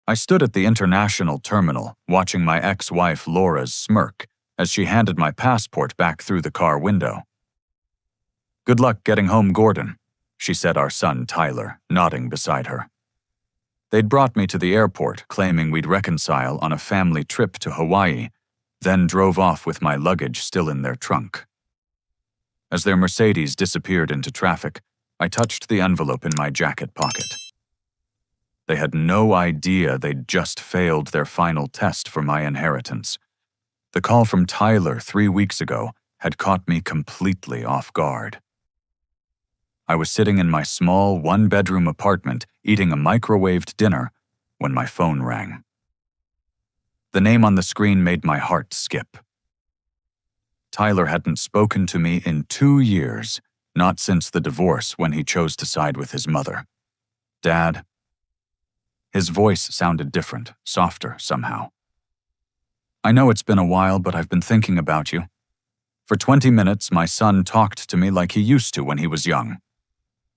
I stood at the international terminal, watching my ex-wife Laura's smirk as she handed my passport back through the car window. "Good luck getting home, Gordon," she said our son Tyler, nodding beside her. They'd brought me to the airport, claiming we'd reconcile on a family trip to Hawaii, then drove off with my luggage still in their trunk. As their Mercedes disappeared into traffic, I touched the envelope in my jacket pocket. They had no idea they'd just failed their final test for my inheritance. The call from Tyler 3 weeks ago had caught me completely off guard. I was sitting in my small one-bedroom apartment eating a microwaved dinner when my phone rang. The name on the screen made my heart skip. Tyler hadn't spoken to me in 2 years, not since the divorce when he chose to side with his mother. "Dad?" His voice sounded different, softer somehow. "I know it's been a while, but I've been thinking about you. For 20 minutes, my son talked to me like he used to when he was young.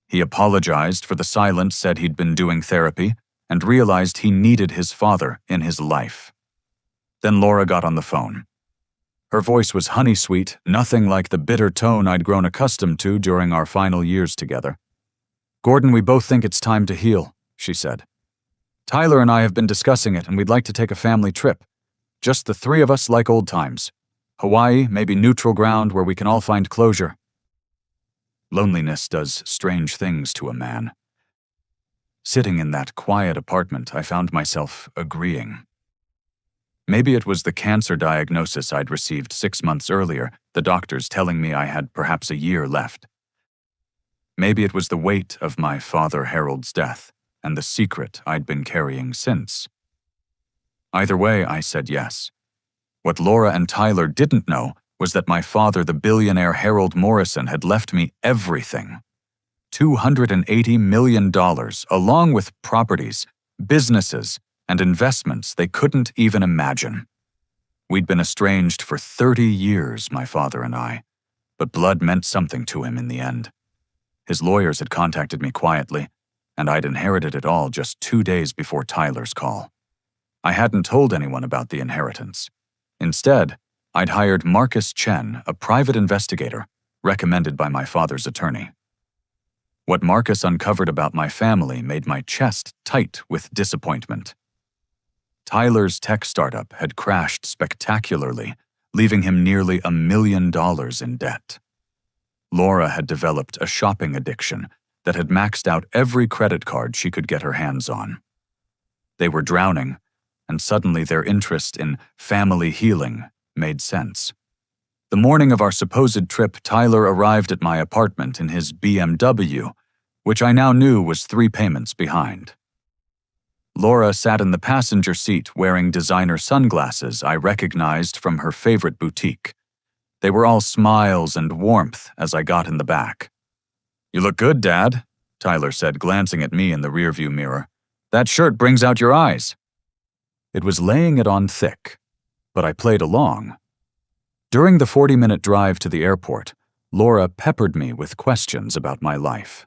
He apologized for the silence, said he'd been doing therapy, and realized he needed his father in his life." Then Laura got on the phone. Her voice was honey-sweet, nothing like the bitter tone I'd grown accustomed to during our final years together. "Gordon, we both think it's time to heal," she said. "Tyler and I have been discussing it, and we'd like to take a family trip. Just the 3 of us like old times. Hawaii, maybe neutral ground where we can all find closure." Loneliness does strange things to a man. Sitting in that quiet apartment, I found myself agreeing. Maybe it was the cancer diagnosis I'd received 6 months earlier, the doctors telling me I had perhaps a year left. Maybe it was the weight of my father Harold's death and the secret I'd been carrying since. Either way, I said yes. What Laura and Tyler didn't know was that my father, the billionaire Harold Morrison, had left me everything. $280 million, along with properties, businesses, and investments they couldn't even imagine. We'd been estranged for 30 years, my father and I, but blood meant something to him in the end. His lawyers had contacted me quietly, and I'd inherited it all just 2 days before Tyler's call. I hadn't told anyone about the inheritance. Instead, I'd hired Marcus Chen, a private investigator, recommended by my father's attorney. What Marcus uncovered about my family made my chest tight with disappointment. Tyler's tech startup had crashed spectacularly, leaving him nearly $1 million in debt. Laura had developed a shopping addiction that had maxed out every credit card she could get her hands on. They were drowning, and suddenly their interest in family healing made sense. The morning of our supposed trip, Tyler arrived at my apartment in his BMW, which I now knew was 3 payments behind. Laura sat in the passenger seat wearing designer sunglasses I recognized from her favorite boutique. They were all smiles and warmth as I got in the back. "You look good, Dad," Tyler said, glancing at me in the rearview mirror. "That shirt brings out your eyes." It was laying it on thick, but I played along. During the 40-minute drive to the airport, Laura peppered me with questions about my life.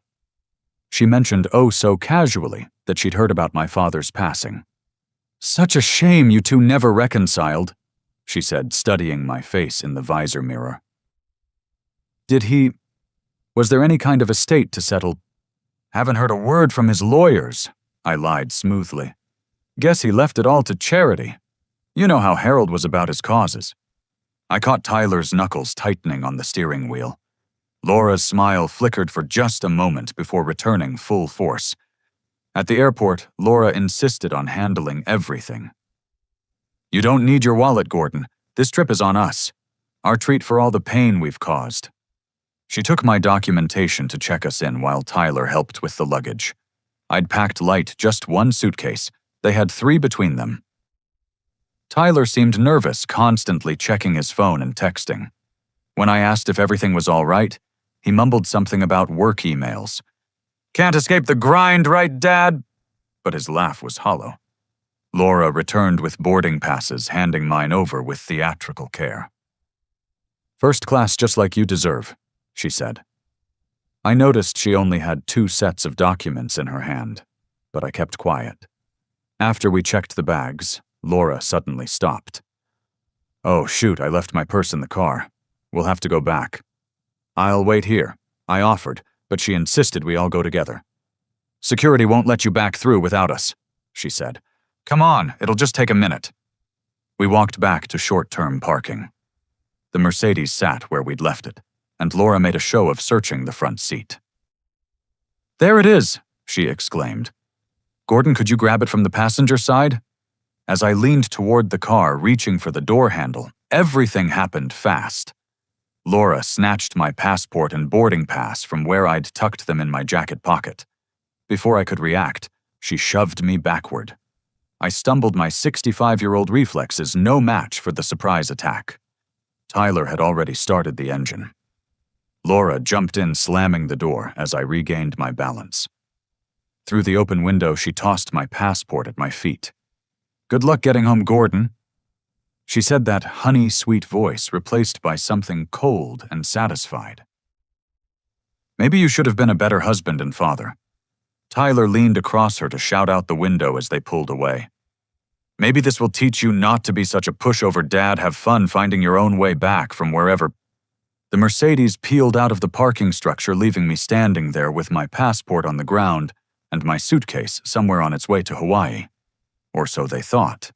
She mentioned oh so casually that she'd heard about my father's passing. "Such a shame you two never reconciled," she said, studying my face in the visor mirror. Was there any kind of estate to settle?" "Haven't heard a word from his lawyers," I lied smoothly. "Guess he left it all to charity. You know how Harold was about his causes." I caught Tyler's knuckles tightening on the steering wheel. Laura's smile flickered for just a moment before returning full force. At the airport, Laura insisted on handling everything. "You don't need your wallet, Gordon. This trip is on us. Our treat for all the pain we've caused." She took my documentation to check us in while Tyler helped with the luggage. I'd packed light, just 1 suitcase. They had 3 between them. Tyler seemed nervous, constantly checking his phone and texting. When I asked if everything was all right, he mumbled something about work emails. "Can't escape the grind, right, Dad?" But his laugh was hollow. Laura returned with boarding passes, handing mine over with theatrical care. "First class just like you deserve," she said. I noticed she only had 2 sets of documents in her hand, but I kept quiet. After we checked the bags, Laura suddenly stopped. "Oh, shoot, I left my purse in the car. We'll have to go back." "I'll wait here," I offered, but she insisted we all go together. "Security won't let you back through without us," she said. "Come on, it'll just take a minute." We walked back to short-term parking. The Mercedes sat where we'd left it, and Laura made a show of searching the front seat. "There it is," she exclaimed. "Gordon, could you grab it from the passenger side?" As I leaned toward the car, reaching for the door handle, everything happened fast. Laura snatched my passport and boarding pass from where I'd tucked them in my jacket pocket. Before I could react, she shoved me backward. I stumbled, my 65-year-old reflexes no match for the surprise attack. Tyler had already started the engine. Laura jumped in, slamming the door as I regained my balance. Through the open window, she tossed my passport at my feet. "Good luck getting home, Gordon." She said that honey-sweet voice replaced by something cold and satisfied. "Maybe you should have been a better husband and father." Tyler leaned across her to shout out the window as they pulled away. "Maybe this will teach you not to be such a pushover dad. Have fun finding your own way back from wherever." The Mercedes peeled out of the parking structure, leaving me standing there with my passport on the ground and my suitcase somewhere on its way to Hawaii. Or so they thought.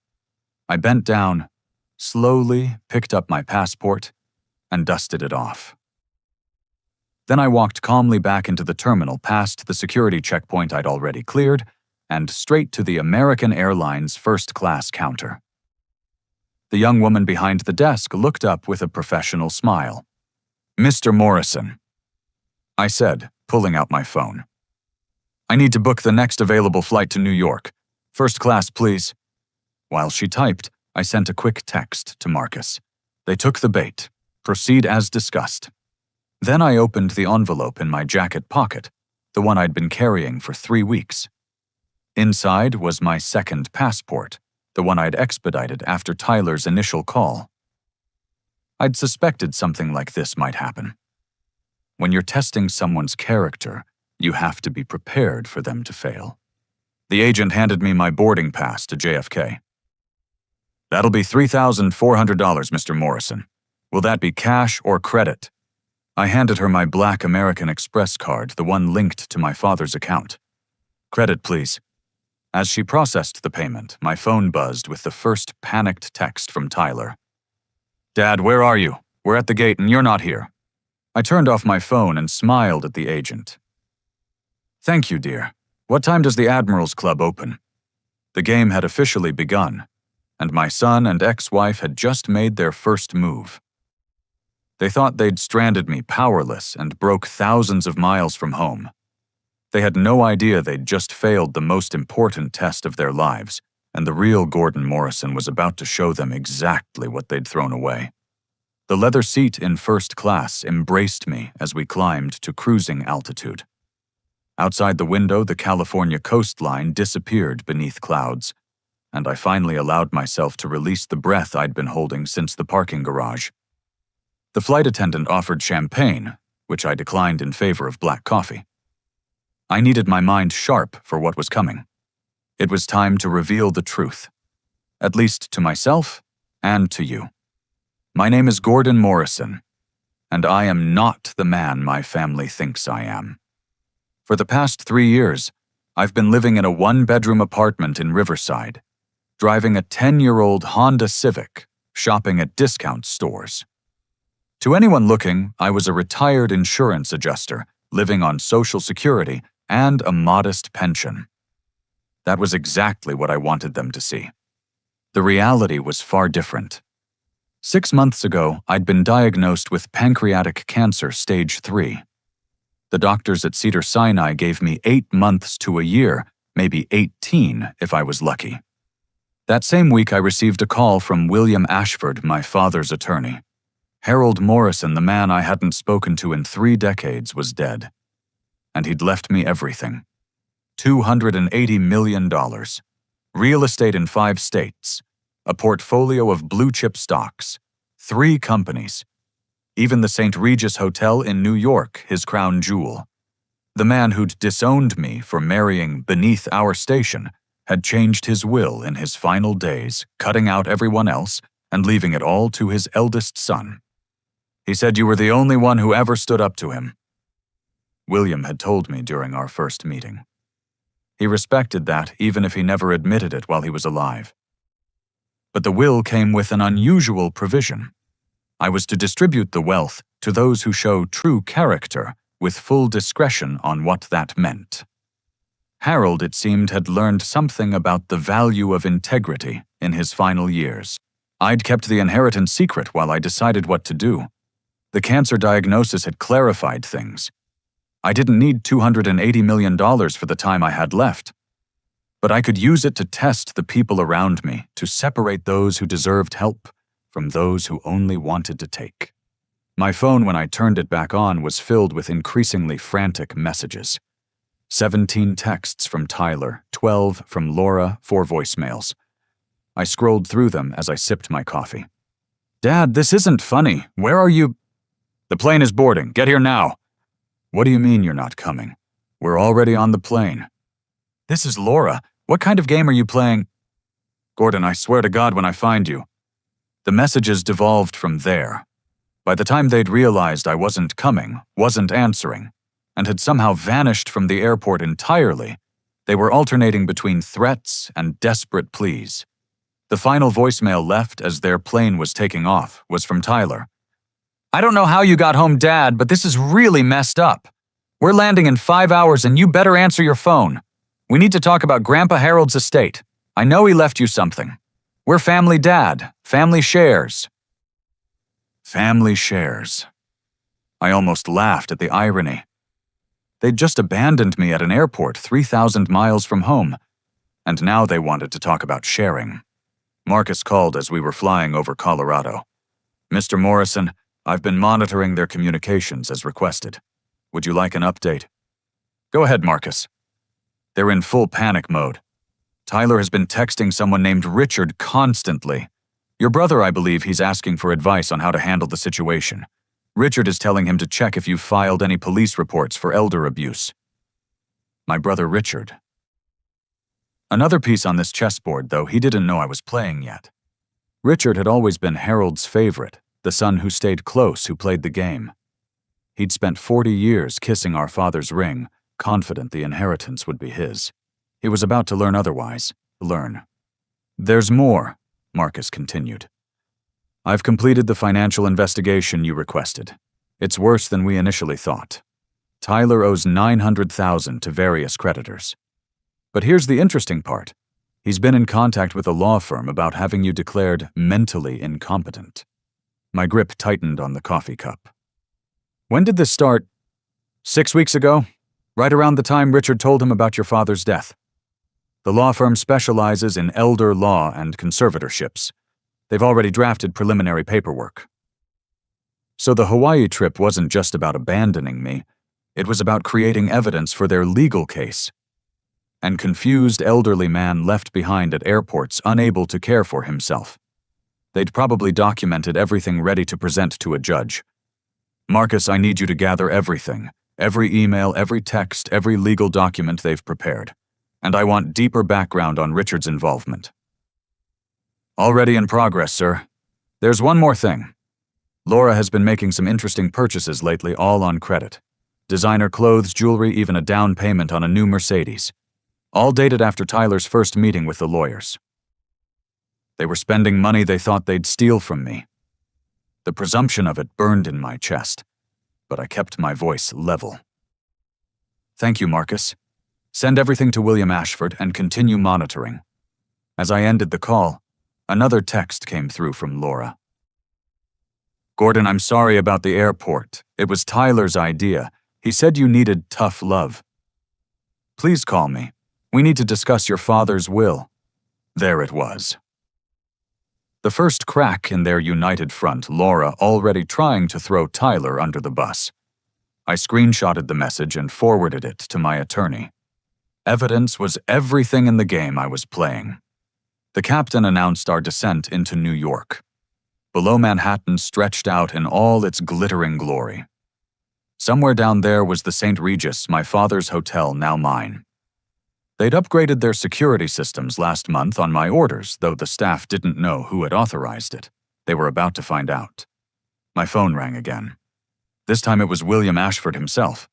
I bent down, slowly picked up my passport, and dusted it off. Then I walked calmly back into the terminal, past the security checkpoint I'd already cleared, and straight to the American Airlines first-class counter. The young woman behind the desk looked up with a professional smile. "Mr. Morrison," I said, pulling out my phone. "I need to book the next available flight to New York. First class, please." While she typed, I sent a quick text to Marcus. They took the bait. Proceed as discussed. Then I opened the envelope in my jacket pocket, the one I'd been carrying for 3 weeks. Inside was my second passport, the one I'd expedited after Tyler's initial call. I'd suspected something like this might happen. When you're testing someone's character, you have to be prepared for them to fail. The agent handed me my boarding pass to JFK. "That'll be $3,400, Mr. Morrison. Will that be cash or credit?" I handed her my black American Express card, the one linked to my father's account. "Credit, please." As she processed the payment, my phone buzzed with the first panicked text from Tyler. "Dad, where are you? We're at the gate and you're not here." I turned off my phone and smiled at the agent. "Thank you, dear. What time does the Admirals Club open?" The game had officially begun, and my son and ex-wife had just made their first move. They thought they'd stranded me powerless and broke thousands of miles from home. They had no idea they'd just failed the most important test of their lives, and the real Gordon Morrison was about to show them exactly what they'd thrown away. The leather seat in first class embraced me as we climbed to cruising altitude. Outside the window, the California coastline disappeared beneath clouds, and I finally allowed myself to release the breath I'd been holding since the parking garage. The flight attendant offered champagne, which I declined in favor of black coffee. I needed my mind sharp for what was coming. It was time to reveal the truth, at least to myself and to you. My name is Gordon Morrison, and I am not the man my family thinks I am. For the past 3 years, I've been living in a 1-bedroom apartment in Riverside, driving a 10-year-old Honda Civic, shopping at discount stores. To anyone looking, I was a retired insurance adjuster, living on Social Security and a modest pension. That was exactly what I wanted them to see. The reality was far different. 6 months ago, I'd been diagnosed with pancreatic cancer stage 3. The doctors at Cedars-Sinai gave me 8 months to a year, maybe 18 if I was lucky. That same week, I received a call from William Ashford, my father's attorney. Harold Morrison, the man I hadn't spoken to in 3 decades, was dead. And he'd left me everything. $280 million. Real estate in 5 states. A portfolio of blue-chip stocks. 3 companies. Even the St. Regis Hotel in New York, his crown jewel. The man who'd disowned me for marrying beneath our station had changed his will in his final days, cutting out everyone else and leaving it all to his eldest son. He said you were the only one who ever stood up to him. William had told me during our first meeting. He respected that even if he never admitted it while he was alive. But the will came with an unusual provision. I was to distribute the wealth to those who show true character with full discretion on what that meant. Harold, it seemed, had learned something about the value of integrity in his final years. I'd kept the inheritance secret while I decided what to do. The cancer diagnosis had clarified things. I didn't need $280 million for the time I had left. But I could use it to test the people around me, to separate those who deserved help from those who only wanted to take. My phone, when I turned it back on, was filled with increasingly frantic messages. 17 texts from Tyler, 12 from Laura, 4 voicemails. I scrolled through them as I sipped my coffee. "Dad, this isn't funny. Where are you?" "The plane is boarding. Get here now." "What do you mean you're not coming? We're already on the plane." "This is Laura. What kind of game are you playing?" "Gordon, I swear to God when I find you." The messages devolved from there. By the time they'd realized I wasn't coming, wasn't answering, and had somehow vanished from the airport entirely, they were alternating between threats and desperate pleas. The final voicemail left as their plane was taking off was from Tyler. "I don't know how you got home, Dad, but this is really messed up. We're landing in 5 hours and you better answer your phone. We need to talk about Grandpa Harold's estate. I know he left you something. We're family, Dad. Family shares." Family shares. I almost laughed at the irony. They'd just abandoned me at an airport 3,000 miles from home, and now they wanted to talk about sharing. Marcus called as we were flying over Colorado. "Mr. Morrison, I've been monitoring their communications as requested. Would you like an update?" "Go ahead, Marcus." "They're in full panic mode. Tyler has been texting someone named Richard constantly. Your brother, I believe, he's asking for advice on how to handle the situation. Richard is telling him to check if you've filed any police reports for elder abuse." My brother Richard. Another piece on this chessboard, though he didn't know I was playing yet. Richard had always been Harold's favorite, the son who stayed close, who played the game. He'd spent 40 years kissing our father's ring, confident the inheritance would be his. He was about to learn otherwise. "There's more," Marcus continued. "I've completed the financial investigation you requested. It's worse than we initially thought. Tyler owes $900,000 to various creditors. But here's the interesting part. He's been in contact with a law firm about having you declared mentally incompetent." My grip tightened on the coffee cup. "When did this start?" 6 weeks ago, right around the time Richard told him about your father's death. The law firm specializes in elder law and conservatorships. They've already drafted preliminary paperwork. So the Hawaii trip wasn't just about abandoning me. It was about creating evidence for their legal case. An confused elderly man left behind at airports, unable to care for himself. They'd probably documented everything ready to present to a judge. "Marcus, I need you to gather everything. Every email, every text, every legal document they've prepared. And I want deeper background on Richard's involvement." "Already in progress, sir. There's one more thing. Laura has been making some interesting purchases lately, all on credit. Designer clothes, jewelry, even a down payment on a new Mercedes. All dated after Tyler's first meeting with the lawyers. They were spending money they thought they'd steal from me. The presumption of it burned in my chest, but I kept my voice level. "Thank you, Marcus. Send everything to William Ashford and continue monitoring." As I ended the call, another text came through from Laura. "Gordon, I'm sorry about the airport. It was Tyler's idea. He said you needed tough love. Please call me. We need to discuss your father's will." There it was. The first crack in their united front, Laura already trying to throw Tyler under the bus. I screenshotted the message and forwarded it to my attorney. Evidence was everything in the game I was playing. The captain announced our descent into New York. Below Manhattan stretched out in all its glittering glory. Somewhere down there was the St. Regis, my father's hotel, now mine. They'd upgraded their security systems last month on my orders, though the staff didn't know who had authorized it. They were about to find out. My phone rang again. This time it was William Ashford himself.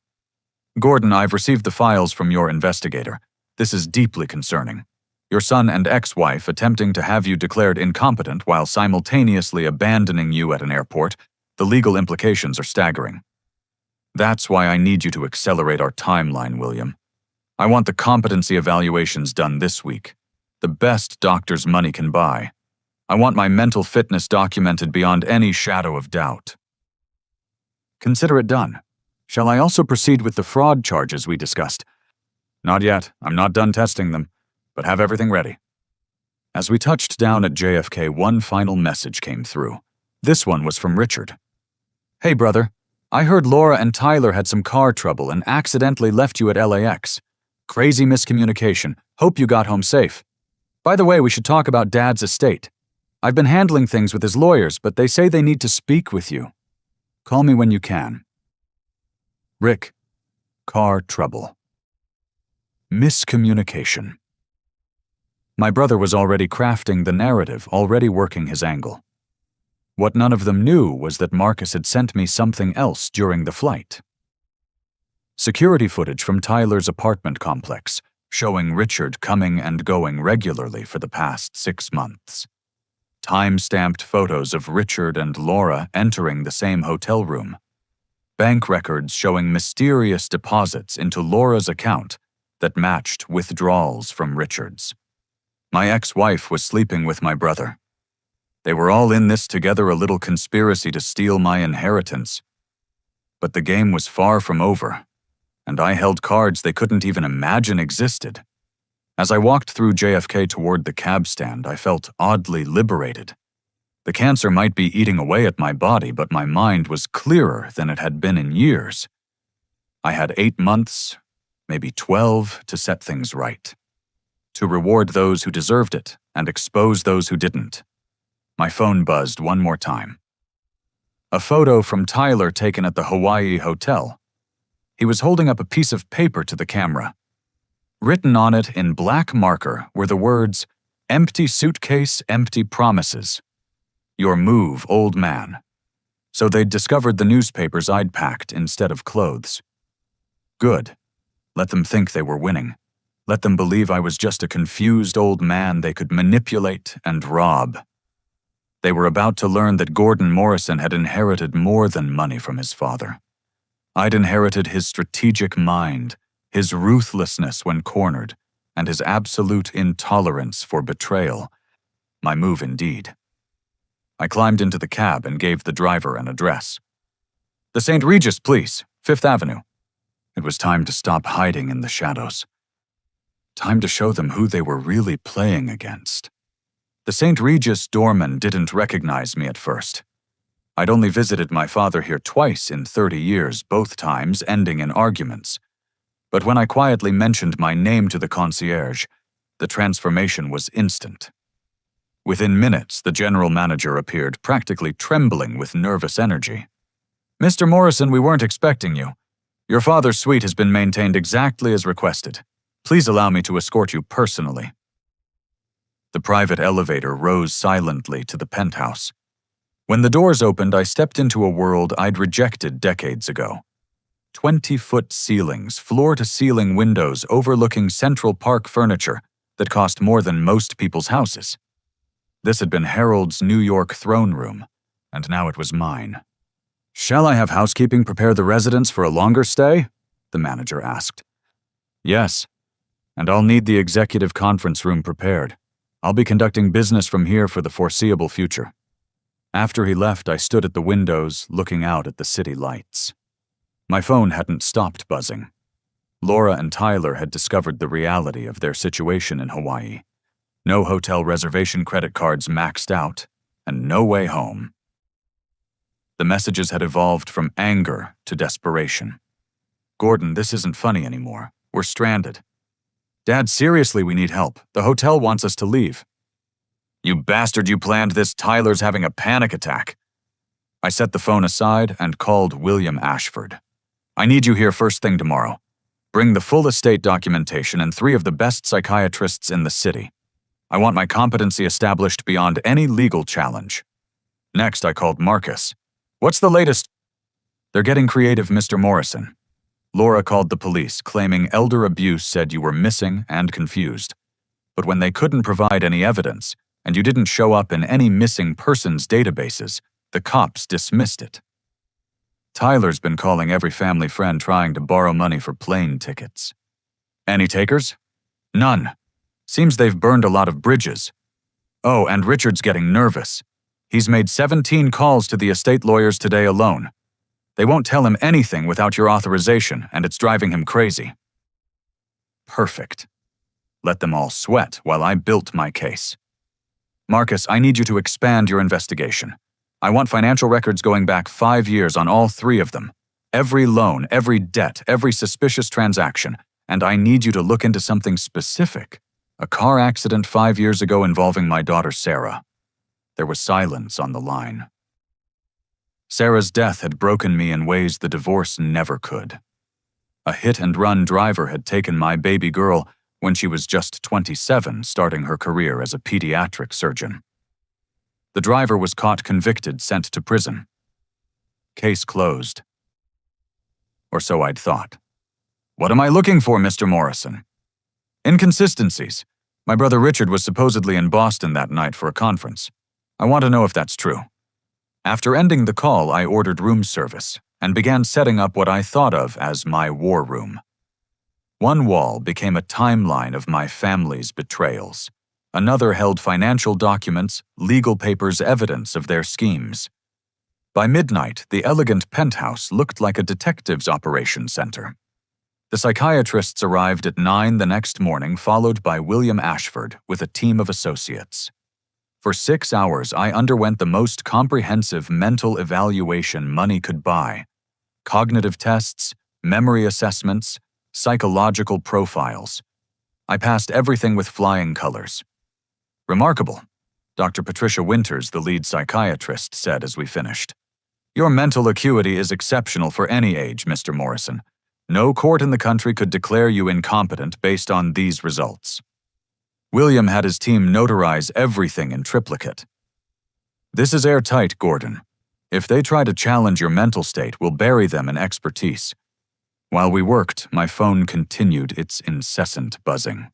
"Gordon, I've received the files from your investigator. This is deeply concerning. Your son and ex-wife attempting to have you declared incompetent while simultaneously abandoning you at an airport. The legal implications are staggering. That's why I need you to accelerate our timeline, William. I want the competency evaluations done this week. The best doctor's money can buy. I want my mental fitness documented beyond any shadow of doubt." "Consider it done. Shall I also proceed with the fraud charges we discussed?" "Not yet. I'm not done testing them, but have everything ready." As we touched down at JFK, one final message came through. This one was from Richard. "Hey, brother. I heard Laura and Tyler had some car trouble and accidentally left you at LAX. Crazy miscommunication. Hope you got home safe. By the way, we should talk about Dad's estate. I've been handling things with his lawyers, but they say they need to speak with you. Call me when you can. Rick, car trouble. Miscommunication." My brother was already crafting the narrative, already working his angle. What none of them knew was that Marcus had sent me something else during the flight. Security footage from Tyler's apartment complex, showing Richard coming and going regularly for the past 6 months. Time-stamped photos of Richard and Laura entering the same hotel room. Bank records showing mysterious deposits into Laura's account that matched withdrawals from Richard's. My ex-wife was sleeping with my brother. They were all in this together, a little conspiracy to steal my inheritance. But the game was far from over, and I held cards they couldn't even imagine existed. As I walked through JFK toward the cab stand, I felt oddly liberated. The cancer might be eating away at my body, but my mind was clearer than it had been in years. I had 8 months, maybe 12, to set things right. To reward those who deserved it and expose those who didn't. My phone buzzed one more time. A photo from Tyler taken at the Hawaii hotel. He was holding up a piece of paper to the camera. Written on it in black marker were the words, "Empty suitcase, empty promises. Your move, old man." So they'd discovered the newspapers I'd packed instead of clothes. Good. Let them think they were winning. Let them believe I was just a confused old man they could manipulate and rob. They were about to learn that Gordon Morrison had inherited more than money from his father. I'd inherited his strategic mind, his ruthlessness when cornered, and his absolute intolerance for betrayal. My move indeed. I climbed into the cab and gave the driver an address. "The St. Regis, please, 5th Avenue. It was time to stop hiding in the shadows. Time to show them who they were really playing against. The St. Regis doorman didn't recognize me at first. I'd only visited my father here twice in 30 years, both times ending in arguments. But when I quietly mentioned my name to the concierge, the transformation was instant. Within minutes, the general manager appeared, practically trembling with nervous energy. "Mr. Morrison, we weren't expecting you. Your father's suite has been maintained exactly as requested. Please allow me to escort you personally." The private elevator rose silently to the penthouse. When the doors opened, I stepped into a world I'd rejected decades ago. 20-foot ceilings, floor-to-ceiling windows overlooking Central Park furniture that cost more than most people's houses. This had been Harold's New York throne room, and now it was mine. "Shall I have housekeeping prepare the residents for a longer stay?" the manager asked. "Yes, and I'll need the executive conference room prepared. I'll be conducting business from here for the foreseeable future." After he left, I stood at the windows, looking out at the city lights. My phone hadn't stopped buzzing. Laura and Tyler had discovered the reality of their situation in Hawaii. No hotel reservation credit cards maxed out, and no way home. The messages had evolved from anger to desperation. "Gordon, this isn't funny anymore. We're stranded. Dad, seriously, we need help. The hotel wants us to leave." "You bastard, you planned this. Tyler's having a panic attack." I set the phone aside and called William Ashford. "I need you here first thing tomorrow. Bring the full estate documentation and 3 of the best psychiatrists in the city. I want my competency established beyond any legal challenge. Next, I called Marcus. What's the latest? They're getting creative, Mr. Morrison. Laura called the police, claiming elder abuse said you were missing and confused. But when they couldn't provide any evidence, and you didn't show up in any missing persons databases, the cops dismissed it. Tyler's been calling every family friend trying to borrow money for plane tickets. Any takers? None. Seems they've burned a lot of bridges. Oh, and Richard's getting nervous. He's made 17 calls to the estate lawyers today alone. They won't tell him anything without your authorization, and it's driving him crazy. Perfect. Let them all sweat while I built my case. Marcus, I need you to expand your investigation. I want financial records going back 5 years on all 3 of them. Every loan, every debt, every suspicious transaction, and I need you to look into something specific. A car accident 5 years ago involving my daughter Sarah. There was silence on the line. Sarah's death had broken me in ways the divorce never could. A hit-and-run driver had taken my baby girl when she was just 27, starting her career as a pediatric surgeon. The driver was caught convicted, sent to prison. Case closed. Or so I'd thought. What am I looking for, Mr. Morrison? Inconsistencies. My brother Richard was supposedly in Boston that night for a conference. I want to know if that's true. After ending the call, I ordered room service and began setting up what I thought of as my war room. One wall became a timeline of my family's betrayals. Another held financial documents, legal papers, evidence of their schemes. By midnight, the elegant penthouse looked like a detective's operation center. The psychiatrists arrived at 9 the next morning, followed by William Ashford with a team of associates. For 6 hours, I underwent the most comprehensive mental evaluation money could buy. Cognitive tests, memory assessments, psychological profiles. I passed everything with flying colors. Remarkable, Dr. Patricia Winters, the lead psychiatrist, said as we finished. Your mental acuity is exceptional for any age, Mr. Morrison. No court in the country could declare you incompetent based on these results. William had his team notarize everything in triplicate. This is airtight, Gordon. If they try to challenge your mental state, we'll bury them in expertise. While we worked, my phone continued its incessant buzzing.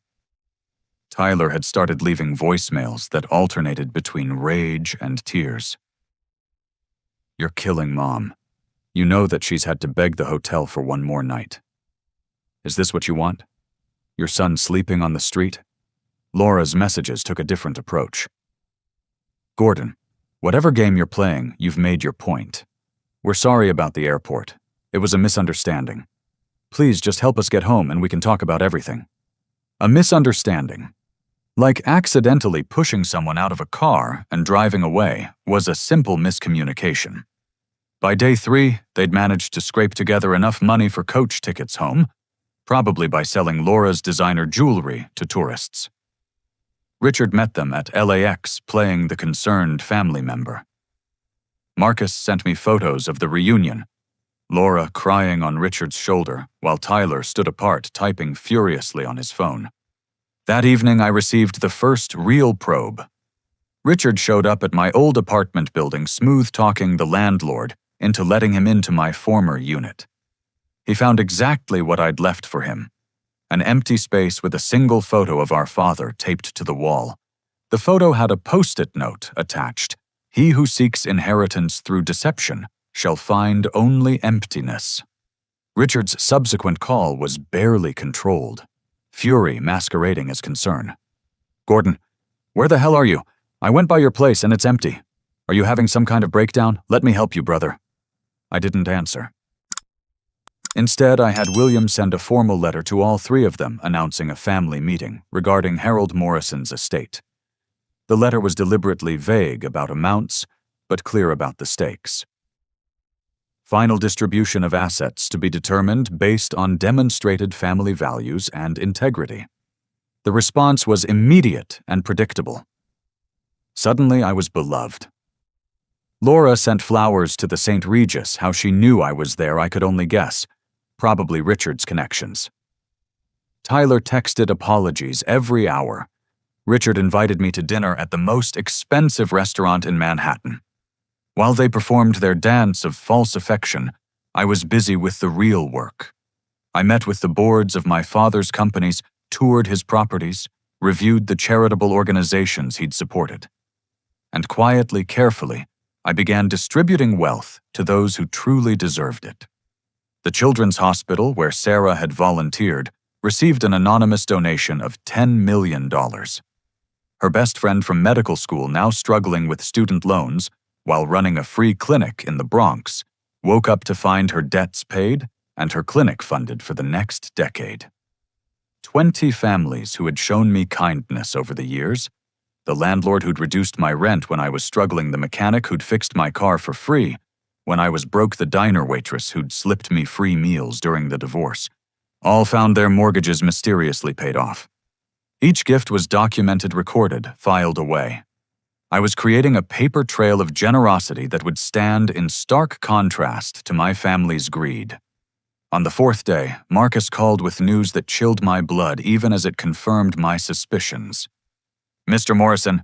Tyler had started leaving voicemails that alternated between rage and tears. You're killing Mom. You know that she's had to beg the hotel for one more night. Is this what you want? Your son sleeping on the street? Laura's messages took a different approach. Gordon, whatever game you're playing, you've made your point. We're sorry about the airport. It was a misunderstanding. Please just help us get home and we can talk about everything. A misunderstanding, like accidentally pushing someone out of a car and driving away, was a simple miscommunication. By day 3, they'd managed to scrape together enough money for coach tickets home, probably by selling Laura's designer jewelry to tourists. Richard met them at LAX playing the concerned family member. Marcus sent me photos of the reunion, Laura crying on Richard's shoulder while Tyler stood apart typing furiously on his phone. That evening I received the first real probe. Richard showed up at my old apartment building, smooth-talking the landlord into letting him into my former unit. He found exactly what I'd left for him. An empty space with a single photo of our father taped to the wall. The photo had a post-it note attached. He who seeks inheritance through deception shall find only emptiness. Richard's subsequent call was barely controlled, fury masquerading as concern. Gordon, where the hell are you? I went by your place and it's empty. Are you having some kind of breakdown? Let me help you, brother. I didn't answer. Instead, I had William send a formal letter to all 3 of them announcing a family meeting regarding Harold Morrison's estate. The letter was deliberately vague about amounts, but clear about the stakes. Final distribution of assets to be determined based on demonstrated family values and integrity. The response was immediate and predictable. Suddenly, I was beloved. Laura sent flowers to the St. Regis. How she knew I was there, I could only guess. Probably Richard's connections. Tyler texted apologies every hour. Richard invited me to dinner at the most expensive restaurant in Manhattan. While they performed their dance of false affection, I was busy with the real work. I met with the boards of my father's companies, toured his properties, reviewed the charitable organizations he'd supported. And quietly, carefully, I began distributing wealth to those who truly deserved it. The Children's Hospital, where Sarah had volunteered, received an anonymous donation of $10 million. Her best friend from medical school, now struggling with student loans while running a free clinic in the Bronx, woke up to find her debts paid and her clinic funded for the next decade. 20 families who had shown me kindness over the years, the landlord who'd reduced my rent when I was struggling, the mechanic who'd fixed my car for free when I was broke, the diner waitress who'd slipped me free meals during the divorce, all found their mortgages mysteriously paid off. Each gift was documented, recorded, filed away. I was creating a paper trail of generosity that would stand in stark contrast to my family's greed. On the fourth day, Marcus called with news that chilled my blood even as it confirmed my suspicions. "Mr. Morrison,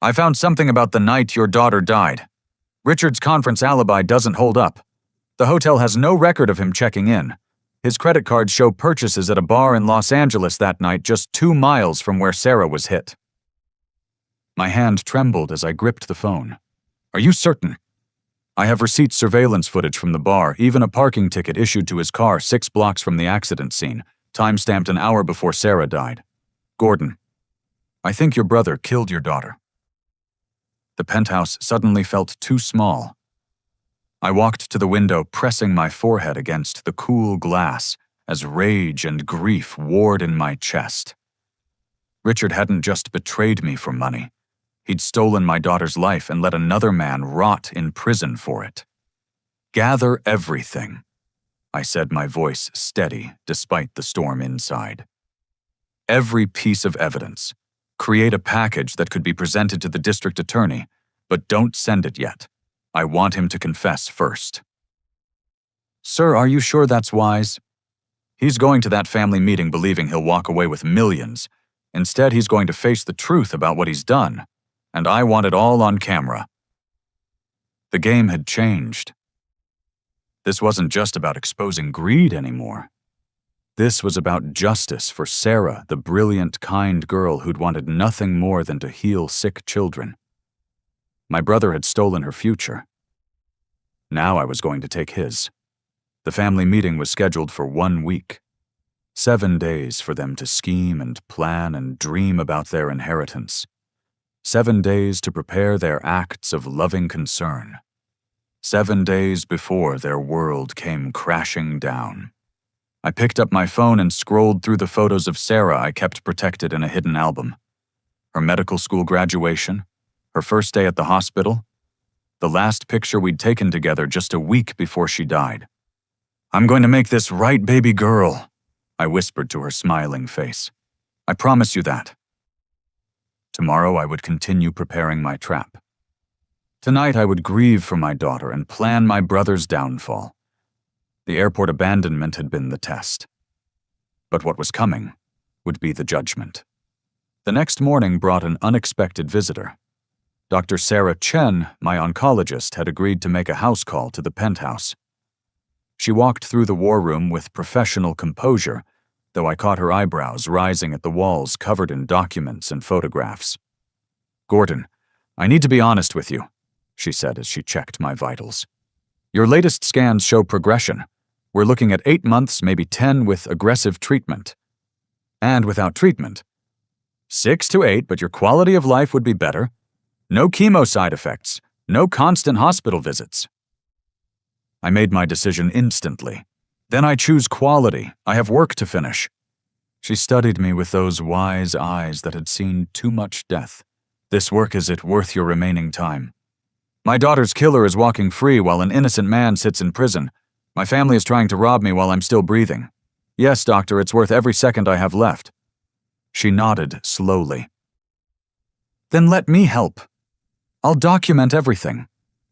I found something about the night your daughter died. Richard's conference alibi doesn't hold up. The hotel has no record of him checking in. His credit cards show purchases at a bar in Los Angeles that night, just 2 miles from where Sarah was hit." My hand trembled as I gripped the phone. "Are you certain?" "I have receipt surveillance footage from the bar, even a parking ticket issued to his car 6 blocks from the accident scene, time-stamped an hour before Sarah died. Gordon, I think your brother killed your daughter." The penthouse suddenly felt too small. I walked to the window, pressing my forehead against the cool glass as rage and grief warred in my chest. Richard hadn't just betrayed me for money. He'd stolen my daughter's life and let another man rot in prison for it. "Gather everything," I said, my voice steady despite the storm inside. "Every piece of evidence. Create a package that could be presented to the district attorney, but don't send it yet. I want him to confess first." "Sir, are you sure that's wise?" "He's going to that family meeting believing he'll walk away with millions. Instead, he's going to face the truth about what he's done. And I want it all on camera." The game had changed. This wasn't just about exposing greed anymore. This was about justice for Sarah, the brilliant, kind girl who'd wanted nothing more than to heal sick children. My brother had stolen her future. Now I was going to take his. The family meeting was scheduled for 1 week. 7 days for them to scheme and plan and dream about their inheritance. 7 days to prepare their acts of loving concern. 7 days before their world came crashing down. I picked up my phone and scrolled through the photos of Sarah I kept protected in a hidden album. Her medical school graduation, her first day at the hospital, the last picture we'd taken together just a week before she died. "I'm going to make this right, baby girl," I whispered to her smiling face. "I promise you that." Tomorrow I would continue preparing my trap. Tonight I would grieve for my daughter and plan my brother's downfall. The airport abandonment had been the test. But what was coming would be the judgment. The next morning brought an unexpected visitor. Dr. Sarah Chen, my oncologist, had agreed to make a house call to the penthouse. She walked through the war room with professional composure, though I caught her eyebrows rising at the walls covered in documents and photographs. "Gordon, I need to be honest with you," she said as she checked my vitals. "Your latest scans show progression. We're looking at 8 months, maybe 10 with aggressive treatment. And without treatment, 6 to 8, but your quality of life would be better. No chemo side effects, no constant hospital visits." I made my decision instantly. "Then I choose quality. I have work to finish." She studied me with those wise eyes that had seen too much death. "This work, is it worth your remaining time? My daughter's killer is walking free while an innocent man sits in prison. My family is trying to rob me while I'm still breathing. Yes, doctor, it's worth every second I have left." She nodded slowly. "Then let me help. I'll document everything.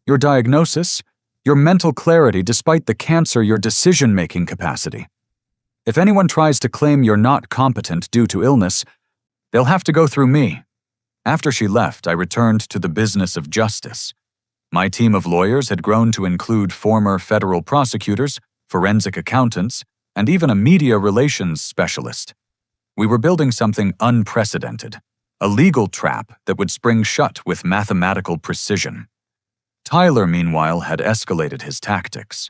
Your diagnosis, your mental clarity despite the cancer, your decision-making capacity. If anyone tries to claim you're not competent due to illness, they'll have to go through me. After she left, I returned to the business of justice. My team of lawyers had grown to include former federal prosecutors, forensic accountants, and even a media relations specialist. We were building something unprecedented, a legal trap that would spring shut with mathematical precision. Tyler, meanwhile, had escalated his tactics.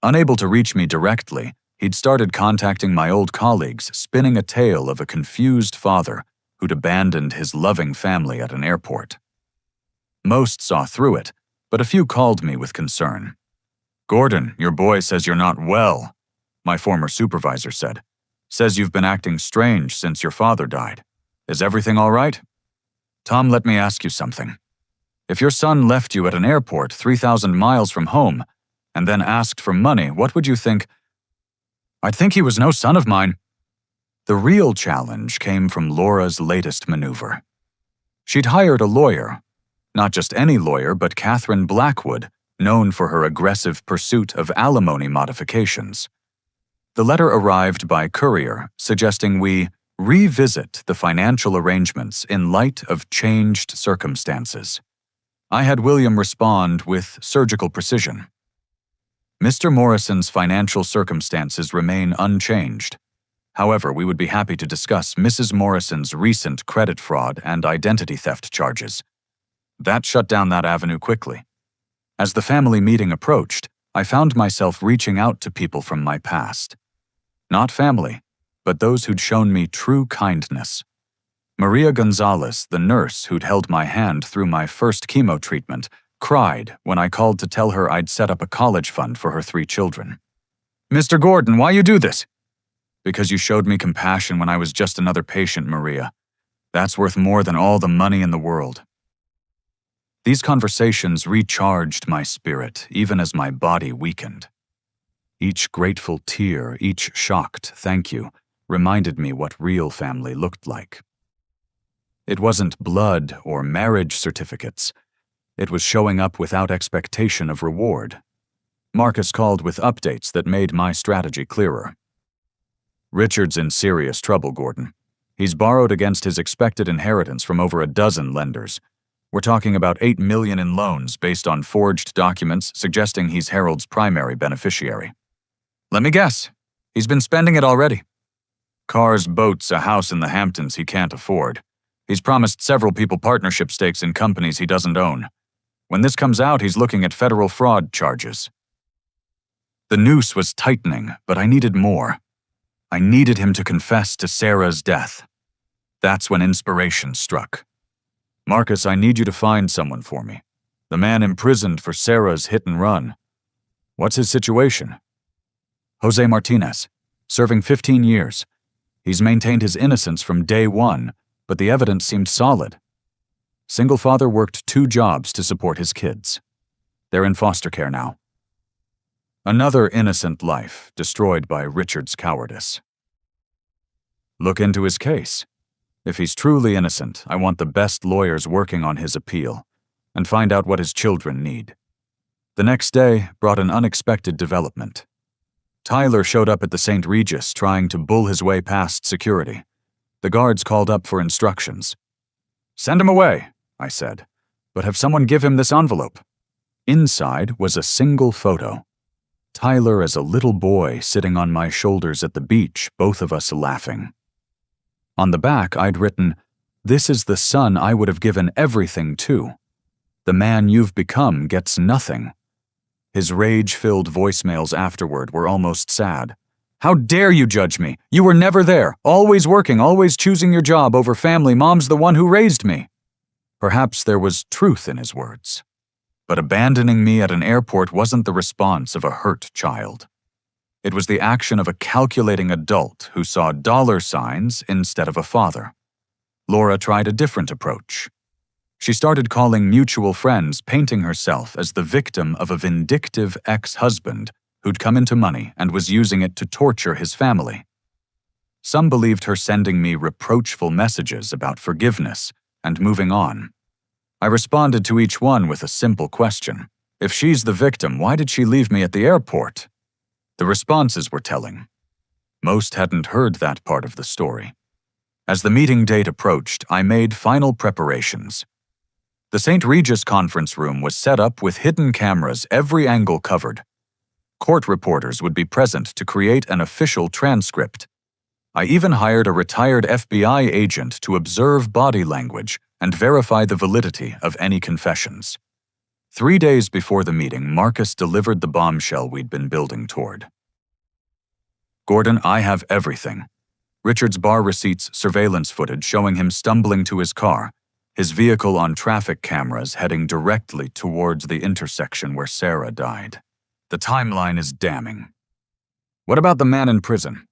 Unable to reach me directly, he'd started contacting my old colleagues, spinning a tale of a confused father who'd abandoned his loving family at an airport. Most saw through it, but a few called me with concern. "Gordon, your boy says you're not well," my former supervisor said. "Says you've been acting strange since your father died. Is everything all right?" "Tom, let me ask you something. If your son left you at an airport 3,000 miles from home and then asked for money, what would you think?" "I'd think he was no son of mine." The real challenge came from Laura's latest maneuver. She'd hired a lawyer, not just any lawyer, but Catherine Blackwood, known for her aggressive pursuit of alimony modifications. The letter arrived by courier, suggesting we revisit the financial arrangements in light of changed circumstances. I had William respond with surgical precision. "Mr. Morrison's financial circumstances remain unchanged. However, we would be happy to discuss Mrs. Morrison's recent credit fraud and identity theft charges." That shut down that avenue quickly. As the family meeting approached, I found myself reaching out to people from my past. Not family, but those who'd shown me true kindness. Maria Gonzalez, the nurse who'd held my hand through my first chemo treatment, cried when I called to tell her I'd set up a college fund for her 3 children. "Mr. Gordon, why you do this?" "Because you showed me compassion when I was just another patient, Maria. That's worth more than all the money in the world." These conversations recharged my spirit, even as my body weakened. Each grateful tear, each shocked thank you, reminded me what real family looked like. It wasn't blood or marriage certificates. It was showing up without expectation of reward. Marcus called with updates that made my strategy clearer. "Richard's in serious trouble, Gordon. He's borrowed against his expected inheritance from over a dozen lenders. We're talking about $8 million in loans based on forged documents suggesting he's Harold's primary beneficiary. Let me guess. He's been spending it already. Cars, boats, a house in the Hamptons he can't afford. He's promised several people partnership stakes in companies he doesn't own. When this comes out, he's looking at federal fraud charges." The noose was tightening, but I needed more. I needed him to confess to Sarah's death. That's when inspiration struck. "Marcus, I need you to find someone for me. The man imprisoned for Sarah's hit and run. What's his situation?" "Jose Martinez, serving 15 years. He's maintained his innocence from day one, but the evidence seemed solid. Single father worked 2 jobs to support his kids. They're in foster care now." Another innocent life destroyed by Richard's cowardice. "Look into his case. If he's truly innocent, I want the best lawyers working on his appeal, and find out what his children need." The next day brought an unexpected development. Tyler showed up at the St. Regis trying to bull his way past security. The guards called up for instructions. "Send him away," I said, "but have someone give him this envelope." Inside was a single photo. Tyler as a little boy sitting on my shoulders at the beach, both of us laughing. On the back, I'd written, "This is the son I would have given everything to. The man you've become gets nothing." His rage-filled voicemails afterward were almost sad. "How dare you judge me? You were never there, always working, always choosing your job over family. Mom's the one who raised me." Perhaps there was truth in his words. But abandoning me at an airport wasn't the response of a hurt child. It was the action of a calculating adult who saw dollar signs instead of a father. Laura tried a different approach. She started calling mutual friends, painting herself as the victim of a vindictive ex-husband who'd come into money and was using it to torture his family. Some believed her sending me reproachful messages about forgiveness and moving on. I responded to each one with a simple question. If she's the victim, why did she leave me at the airport? The responses were telling. Most hadn't heard that part of the story. As the meeting date approached, I made final preparations. The St. Regis conference room was set up with hidden cameras, every angle covered. Court reporters would be present to create an official transcript. I even hired a retired FBI agent to observe body language and verify the validity of any confessions. 3 days before the meeting, Marcus delivered the bombshell we'd been building toward. "Gordon, I have everything." Richard's bar receipts, surveillance footage showing him stumbling to his car, his vehicle on traffic cameras heading directly towards the intersection where Sarah died. The timeline is damning. "What about the man in prison?"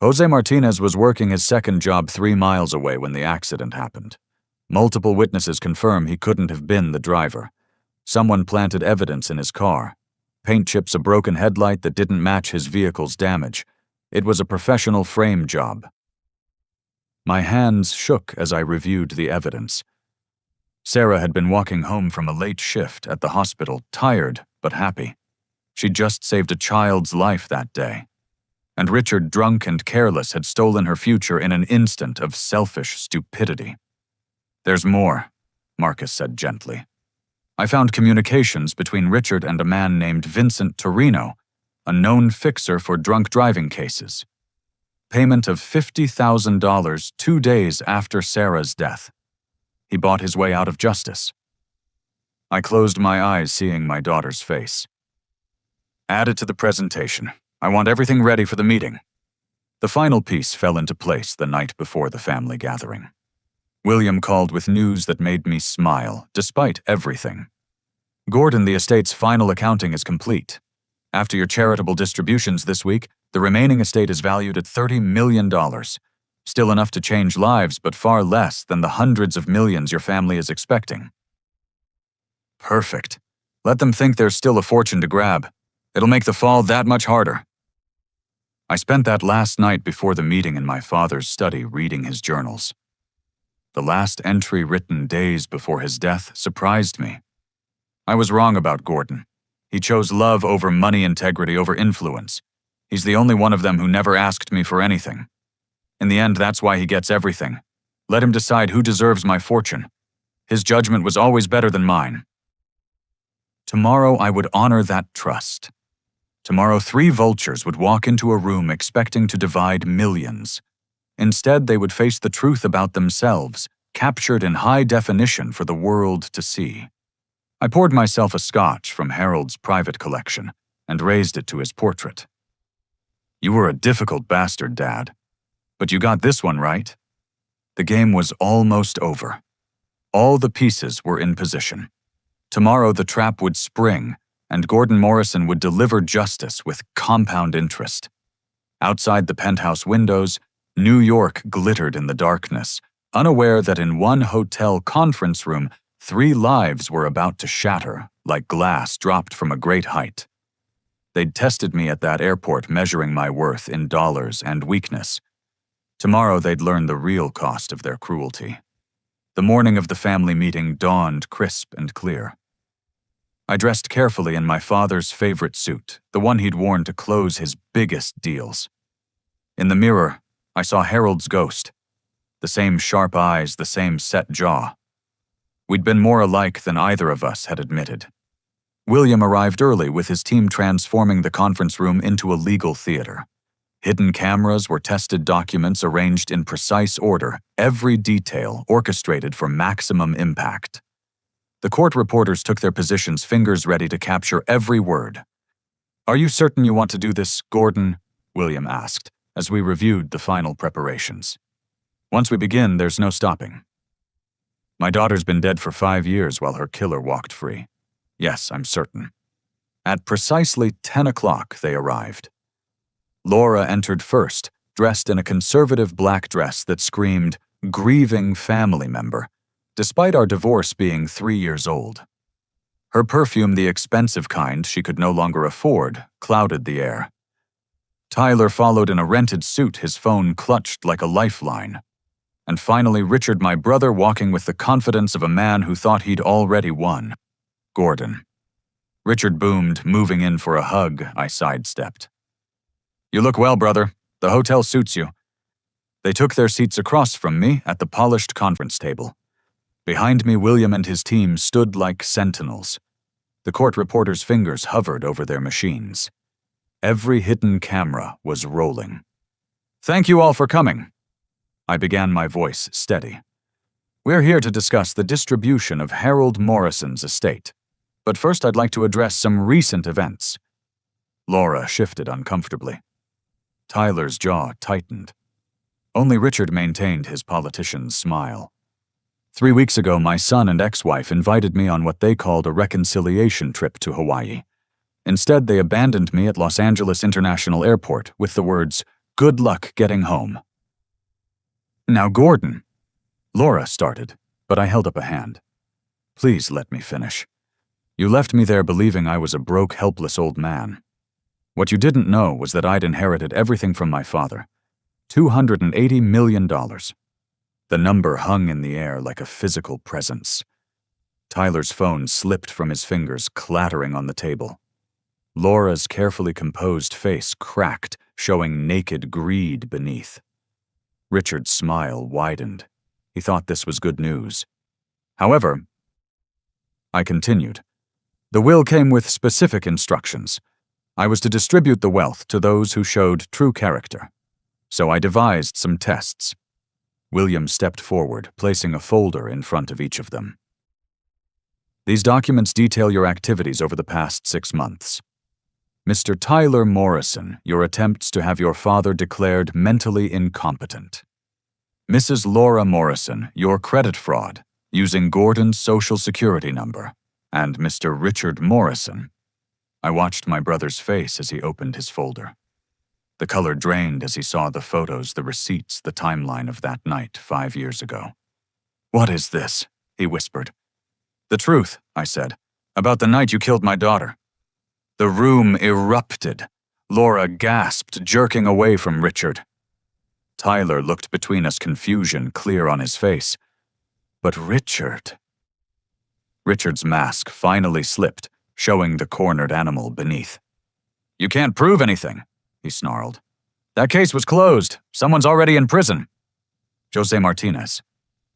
Jose Martinez was working his second job 3 miles away when the accident happened. Multiple witnesses confirm he couldn't have been the driver. Someone planted evidence in his car. Paint chips, a broken headlight that didn't match his vehicle's damage. It was a professional frame job. My hands shook as I reviewed the evidence. Sarah had been walking home from a late shift at the hospital, tired but happy. She'd just saved a child's life that day. And Richard, drunk and careless, had stolen her future in an instant of selfish stupidity. "There's more," Marcus said gently. "I found communications between Richard and a man named Vincent Torino, a known fixer for drunk driving cases. Payment of $50,000 2 days after Sarah's death. He bought his way out of justice." I closed my eyes, seeing my daughter's face. "Add it to the presentation. I want everything ready for the meeting." The final piece fell into place the night before the family gathering. William called with news that made me smile, despite everything. "Gordon, the estate's final accounting is complete. After your charitable distributions this week, the remaining estate is valued at $30 million. Still enough to change lives, but far less than the hundreds of millions your family is expecting." "Perfect. Let them think there's still a fortune to grab. It'll make the fall that much harder." I spent that last night before the meeting in my father's study reading his journals. The last entry, written days before his death, surprised me. I was wrong about Gordon. He chose love over money, integrity over influence. He's the only one of them who never asked me for anything. In the end, that's why he gets everything. Let him decide who deserves my fortune. His judgment was always better than mine. Tomorrow I would honor that trust. Tomorrow 3 vultures would walk into a room expecting to divide millions. Instead, they would face the truth about themselves, captured in high definition for the world to see. I poured myself a scotch from Harold's private collection and raised it to his portrait. "You were a difficult bastard, Dad. But you got this one right." The game was almost over. All the pieces were in position. Tomorrow the trap would spring, and Gordon Morrison would deliver justice with compound interest. Outside the penthouse windows, New York glittered in the darkness, unaware that in one hotel conference room, 3 lives were about to shatter like glass dropped from a great height. They'd tested me at that airport, measuring my worth in dollars and weakness. Tomorrow they'd learn the real cost of their cruelty. The morning of the family meeting dawned crisp and clear. I dressed carefully in my father's favorite suit, the one he'd worn to close his biggest deals. In the mirror, I saw Harold's ghost. The same sharp eyes, the same set jaw. We'd been more alike than either of us had admitted. William arrived early, with his team transforming the conference room into a legal theater. Hidden cameras were tested, documents arranged in precise order, every detail orchestrated for maximum impact. The court reporters took their positions, fingers ready to capture every word. "Are you certain you want to do this, Gordon?" William asked, as we reviewed the final preparations. "Once we begin, there's no stopping." "My daughter's been dead for 5 years while her killer walked free. Yes, I'm certain." At precisely 10 o'clock, they arrived. Laura entered first, dressed in a conservative black dress that screamed, "grieving family member," despite our divorce being 3 years old. Her perfume, the expensive kind she could no longer afford, clouded the air. Tyler followed in a rented suit, his phone clutched like a lifeline. And finally, Richard, my brother, walking with the confidence of a man who thought he'd already won. "Gordon." Richard boomed, moving in for a hug. I sidestepped. "You look well, brother. The hotel suits you." They took their seats across from me at the polished conference table. Behind me, William and his team stood like sentinels. The court reporters' fingers hovered over their machines. Every hidden camera was rolling. "Thank you all for coming." I began, my voice steady. "We're here to discuss the distribution of Harold Morrison's estate. But first I'd like to address some recent events." Laura shifted uncomfortably. Tyler's jaw tightened. Only Richard maintained his politician's smile. 3 weeks ago, my son and ex-wife invited me on what they called a reconciliation trip to Hawaii. Instead, they abandoned me at Los Angeles International Airport with the words, "Good luck getting home." "Now, Gordon," Laura started, but I held up a hand. "Please let me finish. You left me there believing I was a broke, helpless old man. What you didn't know was that I'd inherited everything from my father. $280 million. The number hung in the air like a physical presence. Tyler's phone slipped from his fingers, clattering on the table. Laura's carefully composed face cracked, showing naked greed beneath. Richard's smile widened. He thought this was good news. However, I continued. The will came with specific instructions. I was to distribute the wealth to those who showed true character. So I devised some tests. William stepped forward, placing a folder in front of each of them. These documents detail your activities over the past 6 months. Mr. Tyler Morrison, your attempts to have your father declared mentally incompetent. Mrs. Laura Morrison, your credit fraud, using Gordon's social security number. And Mr. Richard Morrison. I watched my brother's face as he opened his folder. The color drained as he saw the photos, the receipts, the timeline of that night 5 years ago. "What is this?" he whispered. "The truth," I said, "about the night you killed my daughter." The room erupted. Laura gasped, jerking away from Richard. Tyler looked between us, confusion clear on his face. "But Richard..." Richard's mask finally slipped, showing the cornered animal beneath. "You can't prove anything," he snarled. "That case was closed. Someone's already in prison." "Jose Martinez,"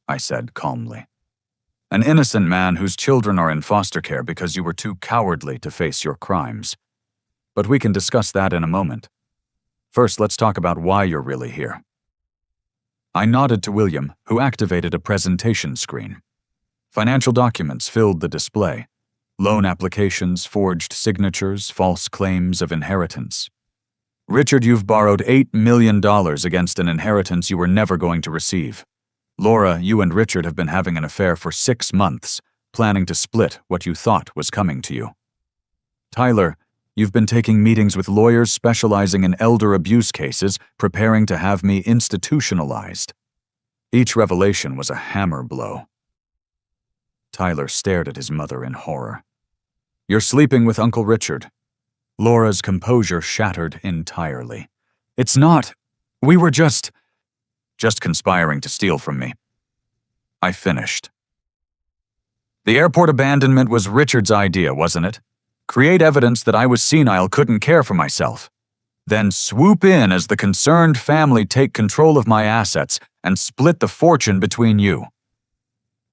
I said calmly. "An innocent man whose children are in foster care because you were too cowardly to face your crimes. But we can discuss that in a moment. First, let's talk about why you're really here." I nodded to William, who activated a presentation screen. Financial documents filled the display. Loan applications, forged signatures, false claims of inheritance. "Richard, you've borrowed $8 million against an inheritance you were never going to receive. Laura, you and Richard have been having an affair for 6 months, planning to split what you thought was coming to you. Tyler, you've been taking meetings with lawyers specializing in elder abuse cases, preparing to have me institutionalized." Each revelation was a hammer blow. Tyler stared at his mother in horror. "You're sleeping with Uncle Richard." Laura's composure shattered entirely. "It's not. We were just conspiring to steal from me." I finished. "The airport abandonment was Richard's idea, wasn't it? Create evidence that I was senile, couldn't care for myself. Then swoop in as the concerned family, take control of my assets, and split the fortune between you."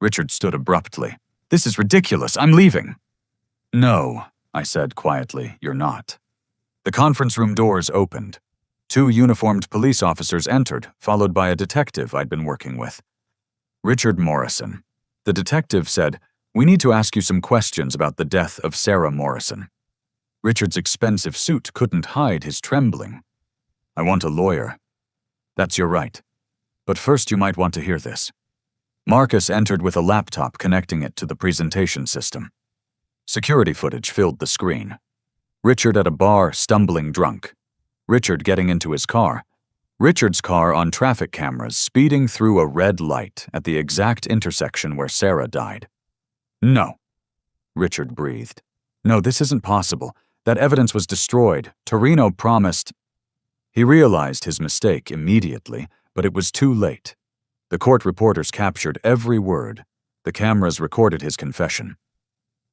Richard stood abruptly. "This is ridiculous. I'm leaving." "No," I said quietly, "you're not." The conference room doors opened. 2 uniformed police officers entered, followed by a detective I'd been working with. "Richard Morrison." The detective said, "We need to ask you some questions about the death of Sarah Morrison." Richard's expensive suit couldn't hide his trembling. "I want a lawyer." "That's your right. But first you might want to hear this." Marcus entered with a laptop, connecting it to the presentation system. Security footage filled the screen. Richard at a bar, stumbling drunk. Richard getting into his car. Richard's car on traffic cameras, speeding through a red light at the exact intersection where Sarah died. "No," Richard breathed. "No, this isn't possible. That evidence was destroyed. Torino promised..." He realized his mistake immediately, but it was too late. The court reporters captured every word. The cameras recorded his confession.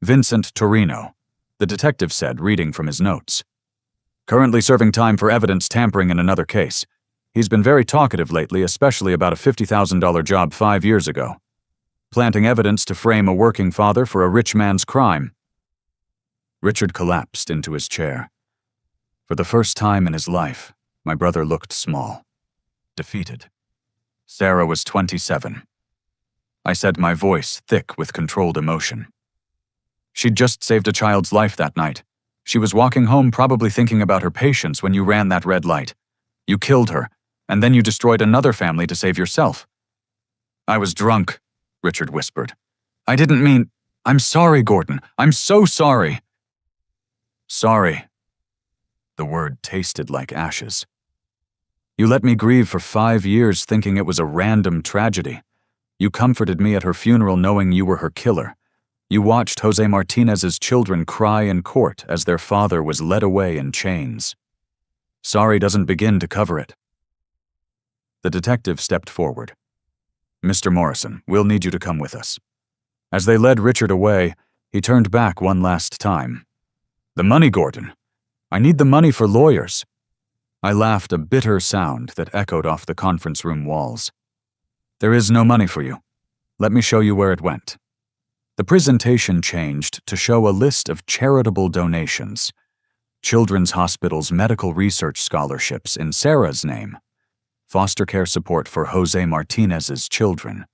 "Vincent Torino," the detective said, reading from his notes. "Currently serving time for evidence tampering in another case. He's been very talkative lately, especially about a $50,000 job 5 years ago. Planting evidence to frame a working father for a rich man's crime. Richard collapsed into his chair. For the first time in his life, my brother looked small, defeated. Sarah was 27. I said, my voice thick with controlled emotion. She'd just saved a child's life that night. She was walking home probably thinking about her patients when you ran that red light. You killed her, and then you destroyed another family to save yourself. I was drunk, Richard whispered. I didn't mean… I'm sorry, Gordon. I'm so sorry. Sorry. The word tasted like ashes. You let me grieve for 5 years thinking it was a random tragedy. You comforted me at her funeral knowing you were her killer. You watched Jose Martinez's children cry in court as their father was led away in chains. Sorry doesn't begin to cover it. The detective stepped forward. Mr. Morrison, we'll need you to come with us. As they led Richard away, he turned back one last time. The money, Gordon. I need the money for lawyers. I laughed a bitter sound that echoed off the conference room walls. There is no money for you. Let me show you where it went. The presentation changed to show a list of charitable donations. Children's Hospital's medical research scholarships in Sarah's name. Foster care support for Jose Martinez's children.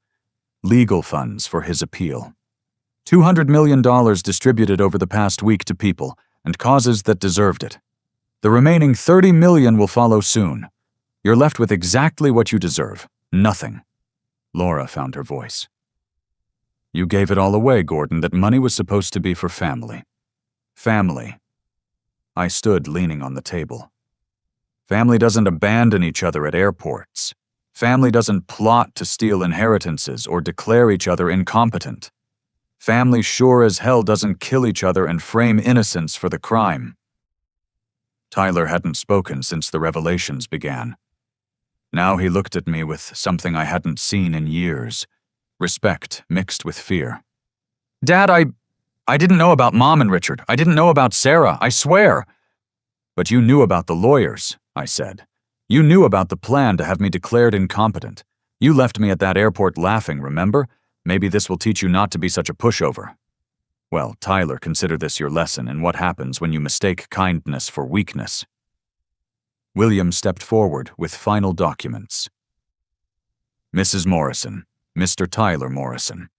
Legal funds for his appeal. $200 million distributed over the past week to people and causes that deserved it. The remaining $30 million will follow soon. You're left with exactly what you deserve. Nothing. Laura found her voice. You gave it all away, Gordon, that money was supposed to be for family. Family. I stood leaning on the table. Family doesn't abandon each other at airports. Family doesn't plot to steal inheritances or declare each other incompetent. Family sure as hell doesn't kill each other and frame innocents for the crime. Tyler hadn't spoken since the revelations began. Now he looked at me with something I hadn't seen in years. Respect mixed with fear. Dad, I didn't know about Mom and Richard. I didn't know about Sarah, I swear. But you knew about the lawyers, I said. You knew about the plan to have me declared incompetent. You left me at that airport laughing, remember? Maybe this will teach you not to be such a pushover. Well, Tyler, consider this your lesson in what happens when you mistake kindness for weakness. William stepped forward with final documents. Mrs. Morrison, Mr. Tyler Morrison.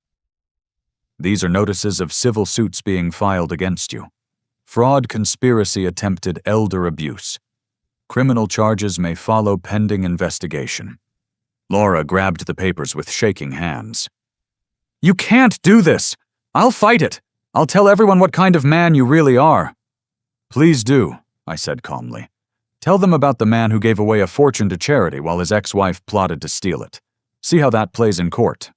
These are notices of civil suits being filed against you. Fraud, conspiracy, attempted elder abuse. Criminal charges may follow pending investigation. Laura grabbed the papers with shaking hands. You can't do this! I'll fight it! I'll tell everyone what kind of man you really are. Please do, I said calmly. Tell them about the man who gave away a fortune to charity while his ex-wife plotted to steal it. See how that plays in court.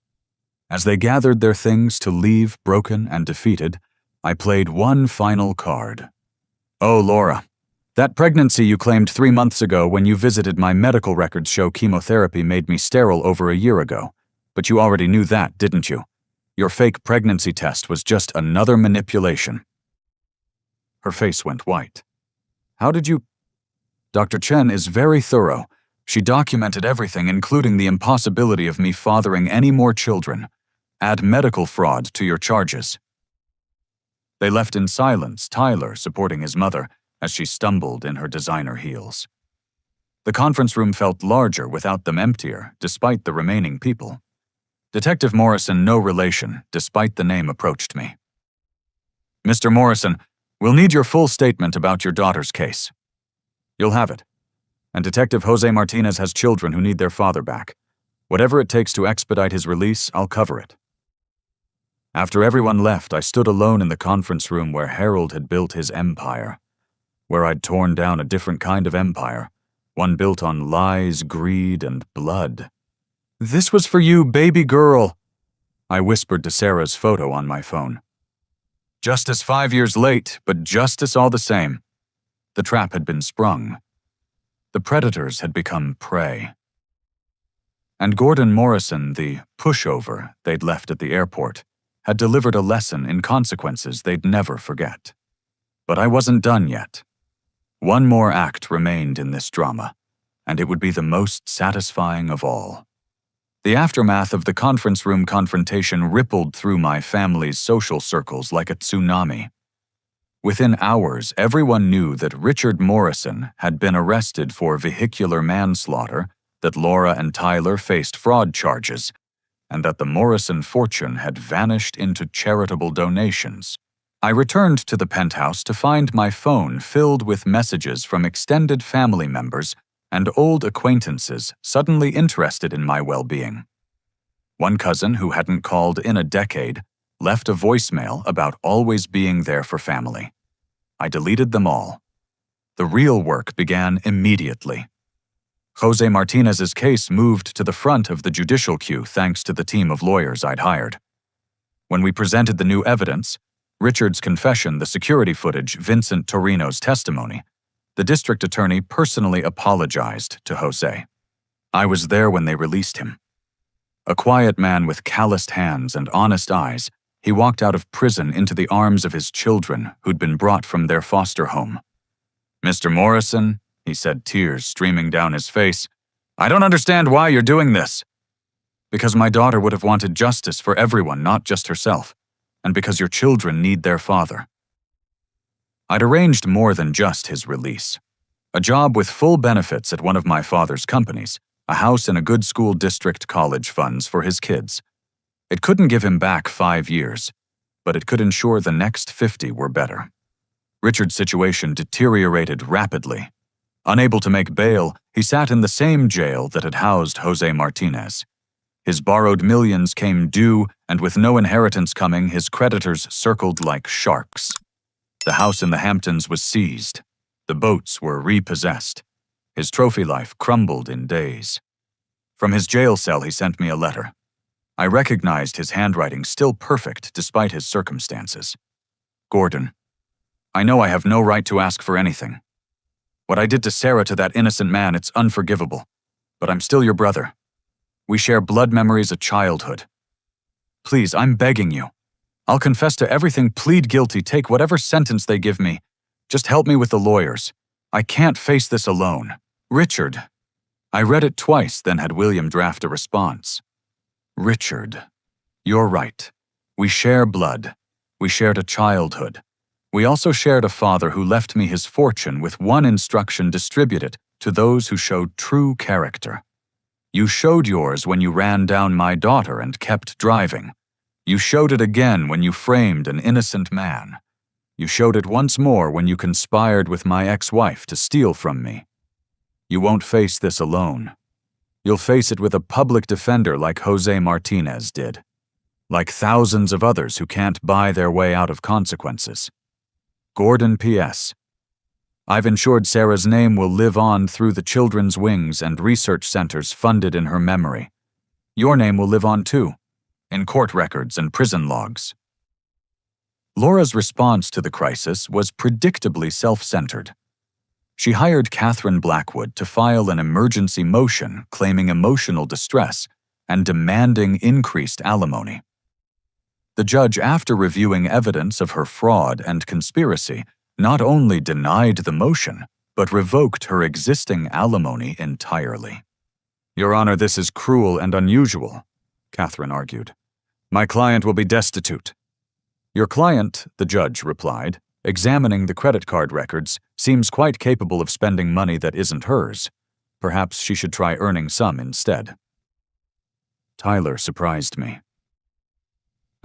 As they gathered their things to leave broken and defeated, I played one final card. Oh, Laura, that pregnancy you claimed 3 months ago when you visited my medical records show chemotherapy made me sterile over a year ago. But you already knew that, didn't you? Your fake pregnancy test was just another manipulation. Her face went white. How did you… Dr. Chen is very thorough. She documented everything, including the impossibility of me fathering any more children. Add medical fraud to your charges. They left in silence, Tyler supporting his mother as she stumbled in her designer heels. The conference room felt larger without them emptier, despite the remaining people. Detective Morrison, no relation, despite the name, approached me. Mr. Morrison, we'll need your full statement about your daughter's case. You'll have it. And Detective Jose Martinez has children who need their father back. Whatever it takes to expedite his release, I'll cover it. After everyone left, I stood alone in the conference room where Harold had built his empire, where I'd torn down a different kind of empire, one built on lies, greed, and blood. This was for you, baby girl, I whispered to Sarah's photo on my phone. Justice 5 years late, but justice all the same. The trap had been sprung. The predators had become prey. And Gordon Morrison, the pushover they'd left at the airport, had delivered a lesson in consequences they'd never forget. But I wasn't done yet. One more act remained in this drama. and it would be the most satisfying of all. The aftermath of the conference room confrontation rippled through my family's social circles like a tsunami. Within hours, everyone knew that Richard Morrison had been arrested for vehicular manslaughter, that Laura and Tyler faced fraud charges, and that the Morrison fortune had vanished into charitable donations. I returned to the penthouse to find my phone filled with messages from extended family members and old acquaintances suddenly interested in my well-being. One cousin who hadn't called in a decade left a voicemail about always being there for family. I deleted them all. The real work began immediately. Jose Martinez's case moved to the front of the judicial queue thanks to the team of lawyers I'd hired. When we presented the new evidence, Richard's confession, the security footage, Vincent Torino's testimony, the district attorney personally apologized to Jose. I was there when they released him. A quiet man with calloused hands and honest eyes, he walked out of prison into the arms of his children who'd been brought from their foster home. "Mr. Morrison," he said, tears streaming down his face, "I don't understand why you're doing this." "Because my daughter would have wanted justice for everyone, not just herself, and because your children need their father." I'd arranged more than just his release. A job with full benefits at one of my father's companies, a house in a good school district, college funds for his kids. It couldn't give him back 5 years, but it could ensure the next 50 were better. Richard's situation deteriorated rapidly. Unable to make bail, he sat in the same jail that had housed Jose Martinez. His borrowed millions came due, and with no inheritance coming, his creditors circled like sharks. The house in the Hamptons was seized. The boats were repossessed. His trophy life crumbled in days. From his jail cell, he sent me a letter. I recognized his handwriting, still perfect despite his circumstances. "Gordon, I know I have no right to ask for anything. What I did to Sarah, to that innocent man, it's unforgivable. But I'm still your brother. We share blood memories of childhood. Please, I'm begging you. I'll confess to everything, plead guilty, take whatever sentence they give me. Just help me with the lawyers. I can't face this alone. Richard." I read it twice, then had William draft a response. "Richard, you're right. We share blood. We shared a childhood. We also shared a father who left me his fortune with one instruction: distribute it to those who showed true character. You showed yours when you ran down my daughter and kept driving. You showed it again when you framed an innocent man. You showed it once more when you conspired with my ex-wife to steal from me. You won't face this alone. You'll face it with a public defender like Jose Martinez did, like thousands of others who can't buy their way out of consequences. Gordon P.S. I've ensured Sarah's name will live on through the children's wings and research centers funded in her memory. Your name will live on too, in court records and prison logs." Laura's response to the crisis was predictably self-centered. She hired Catherine Blackwood to file an emergency motion claiming emotional distress and demanding increased alimony. The judge, after reviewing evidence of her fraud and conspiracy, not only denied the motion, but revoked her existing alimony entirely. "Your Honor, this is cruel and unusual," Catherine argued. "My client will be destitute." "Your client," the judge replied, examining the credit card records, "seems quite capable of spending money that isn't hers. Perhaps she should try earning some instead." Tyler surprised me.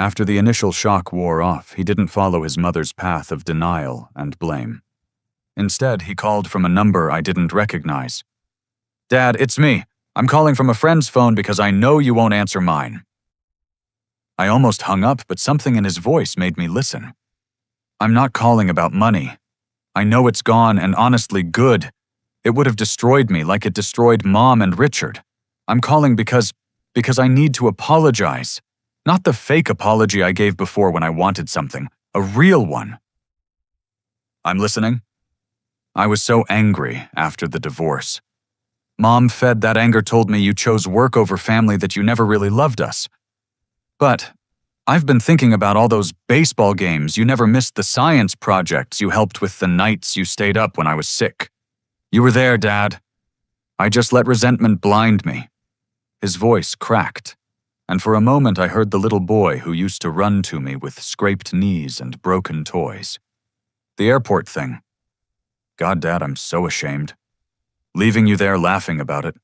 After the initial shock wore off, he didn't follow his mother's path of denial and blame. Instead, he called from a number I didn't recognize. "Dad, it's me. I'm calling from a friend's phone because I know you won't answer mine." I almost hung up, but something in his voice made me listen. "I'm not calling about money. I know it's gone, and honestly good. It would have destroyed me like it destroyed Mom and Richard. I'm calling because I need to apologize. Not the fake apology I gave before when I wanted something, a real one." "I'm listening." "I was so angry after the divorce. Mom fed that anger, told me you chose work over family, that you never really loved us. But I've been thinking about all those baseball games you never missed, the science projects you helped with, the nights you stayed up when I was sick. You were there, Dad. I just let resentment blind me." His voice cracked, and for a moment I heard the little boy who used to run to me with scraped knees and broken toys. "The airport thing. God, Dad, I'm so ashamed. Leaving you there laughing about it.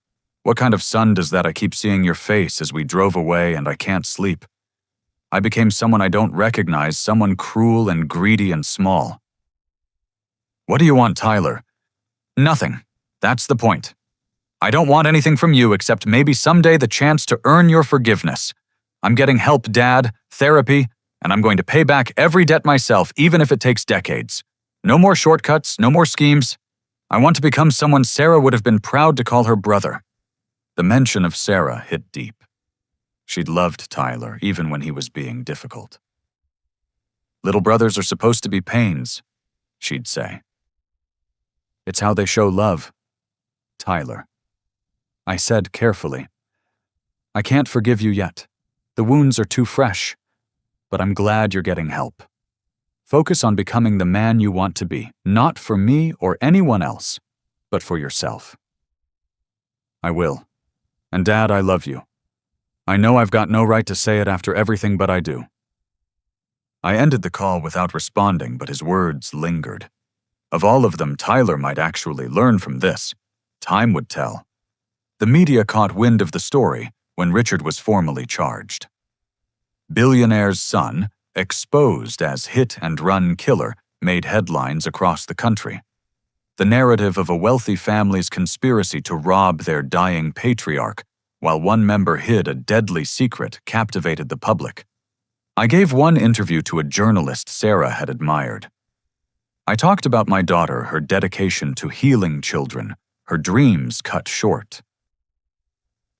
What kind of son does that? I keep seeing your face as we drove away and I can't sleep. I became someone I don't recognize, someone cruel and greedy and small." "What do you want, Tyler?" "Nothing. That's the point. I don't want anything from you except maybe someday the chance to earn your forgiveness. I'm getting help, Dad, therapy, and I'm going to pay back every debt myself, even if it takes decades. No more shortcuts, no more schemes. I want to become someone Sarah would have been proud to call her brother." The mention of Sarah hit deep. She'd loved Tyler, even when he was being difficult. "Little brothers are supposed to be pains," she'd say. "It's how they show love." Tyler. I said carefully, "I can't forgive you yet. The wounds are too fresh. But I'm glad you're getting help. Focus on becoming the man you want to be, not for me or anyone else, but for yourself." "I will. And Dad, I love you. I know I've got no right to say it after everything, but I do." I ended the call without responding, but his words lingered. Of all of them, Tyler might actually learn from this. Time would tell. The media caught wind of the story when Richard was formally charged. Billionaire's son, exposed as hit-and-run killer, made headlines across the country. The narrative of a wealthy family's conspiracy to rob their dying patriarch, while one member hid a deadly secret, captivated the public. I gave one interview to a journalist Sarah had admired. I talked about my daughter, her dedication to healing children, her dreams cut short.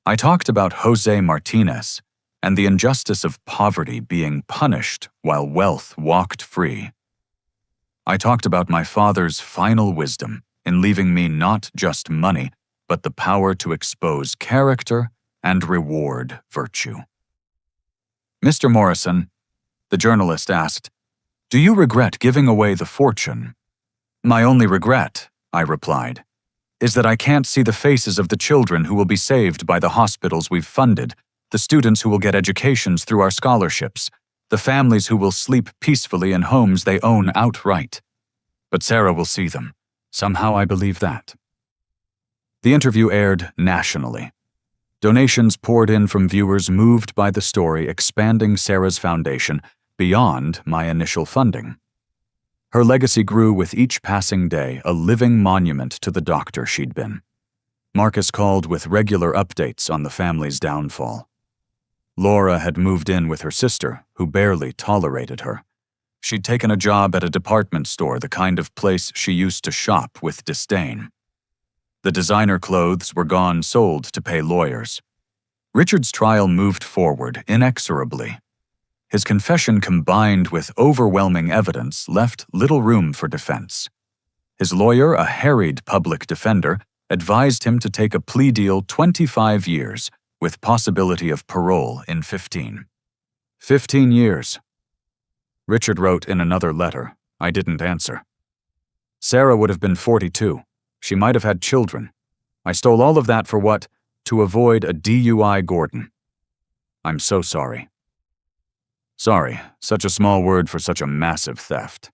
I talked about Jose Martinez and the injustice of poverty being punished while wealth walked free. I talked about my father's final wisdom in leaving me not just money, but the power to expose character and reward virtue. "Mr. Morrison," the journalist asked, "do you regret giving away the fortune?" "My only regret," I replied, "is that I can't see the faces of the children who will be saved by the hospitals we've funded, the students who will get educations through our scholarships, the families who will sleep peacefully in homes they own outright. But Sarah will see them. Somehow I believe that." The interview aired nationally. Donations poured in from viewers moved by the story expanding Sarah's foundation beyond my initial funding. Her legacy grew with each passing day, a living monument to the doctor she'd been. Marcus called with regular updates on the family's downfall. Laura had moved in with her sister, who barely tolerated her. She'd taken a job at a department store, the kind of place she used to shop with disdain. The designer clothes were gone sold to pay lawyers. Richard's trial moved forward inexorably. His confession combined with overwhelming evidence left little room for defense. His lawyer, a harried public defender, advised him to take a plea deal 25 years, with possibility of parole in 15. 15 years. Richard wrote in another letter. I didn't answer. Sarah would have been 42. She might have had children. I stole all of that for what? To avoid a DUI Gordon. I'm so sorry. Sorry, such a small word for such a massive theft.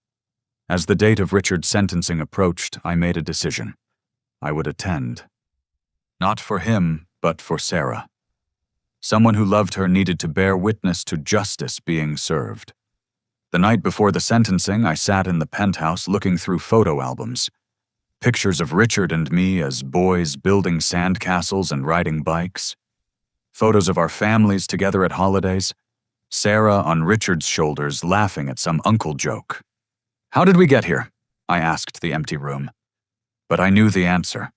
As the date of Richard's sentencing approached, I made a decision. I would attend. Not for him, but for Sarah. Someone who loved her needed to bear witness to justice being served. The night before the sentencing, I sat in the penthouse looking through photo albums. Pictures of Richard and me as boys building sandcastles and riding bikes. Photos of our families together at holidays. Sarah on Richard's shoulders laughing at some uncle joke. How did we get here? I asked the empty room. But I knew the answer.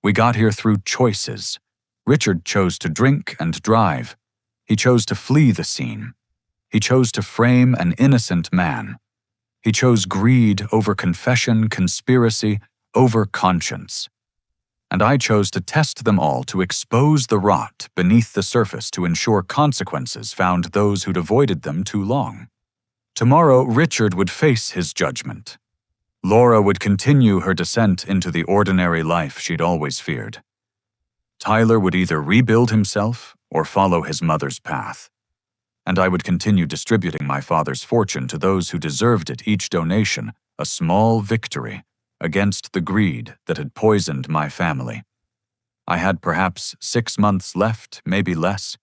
We got here through choices. Richard chose to drink and drive. He chose to flee the scene. He chose to frame an innocent man. He chose greed over confession, conspiracy, over conscience. And I chose to test them all, to expose the rot beneath the surface, to ensure consequences found those who'd avoided them too long. Tomorrow, Richard would face his judgment. Laura would continue her descent into the ordinary life she'd always feared. Tyler would either rebuild himself or follow his mother's path. And I would continue distributing my father's fortune to those who deserved it, each donation a small victory against the greed that had poisoned my family. I had perhaps 6 months left, maybe less,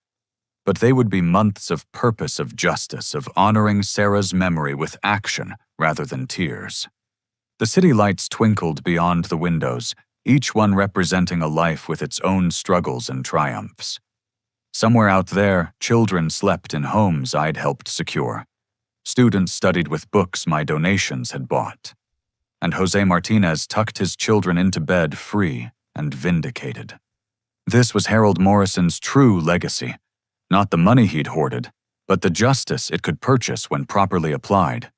but they would be months of purpose, of justice, of honoring Sarah's memory with action rather than tears. The city lights twinkled beyond the windows, each one representing a life with its own struggles and triumphs. Somewhere out there, children slept in homes I'd helped secure. Students studied with books my donations had bought. And Jose Martinez tucked his children into bed free and vindicated. This was Harold Morrison's true legacy, not the money he'd hoarded, but the justice it could purchase when properly applied.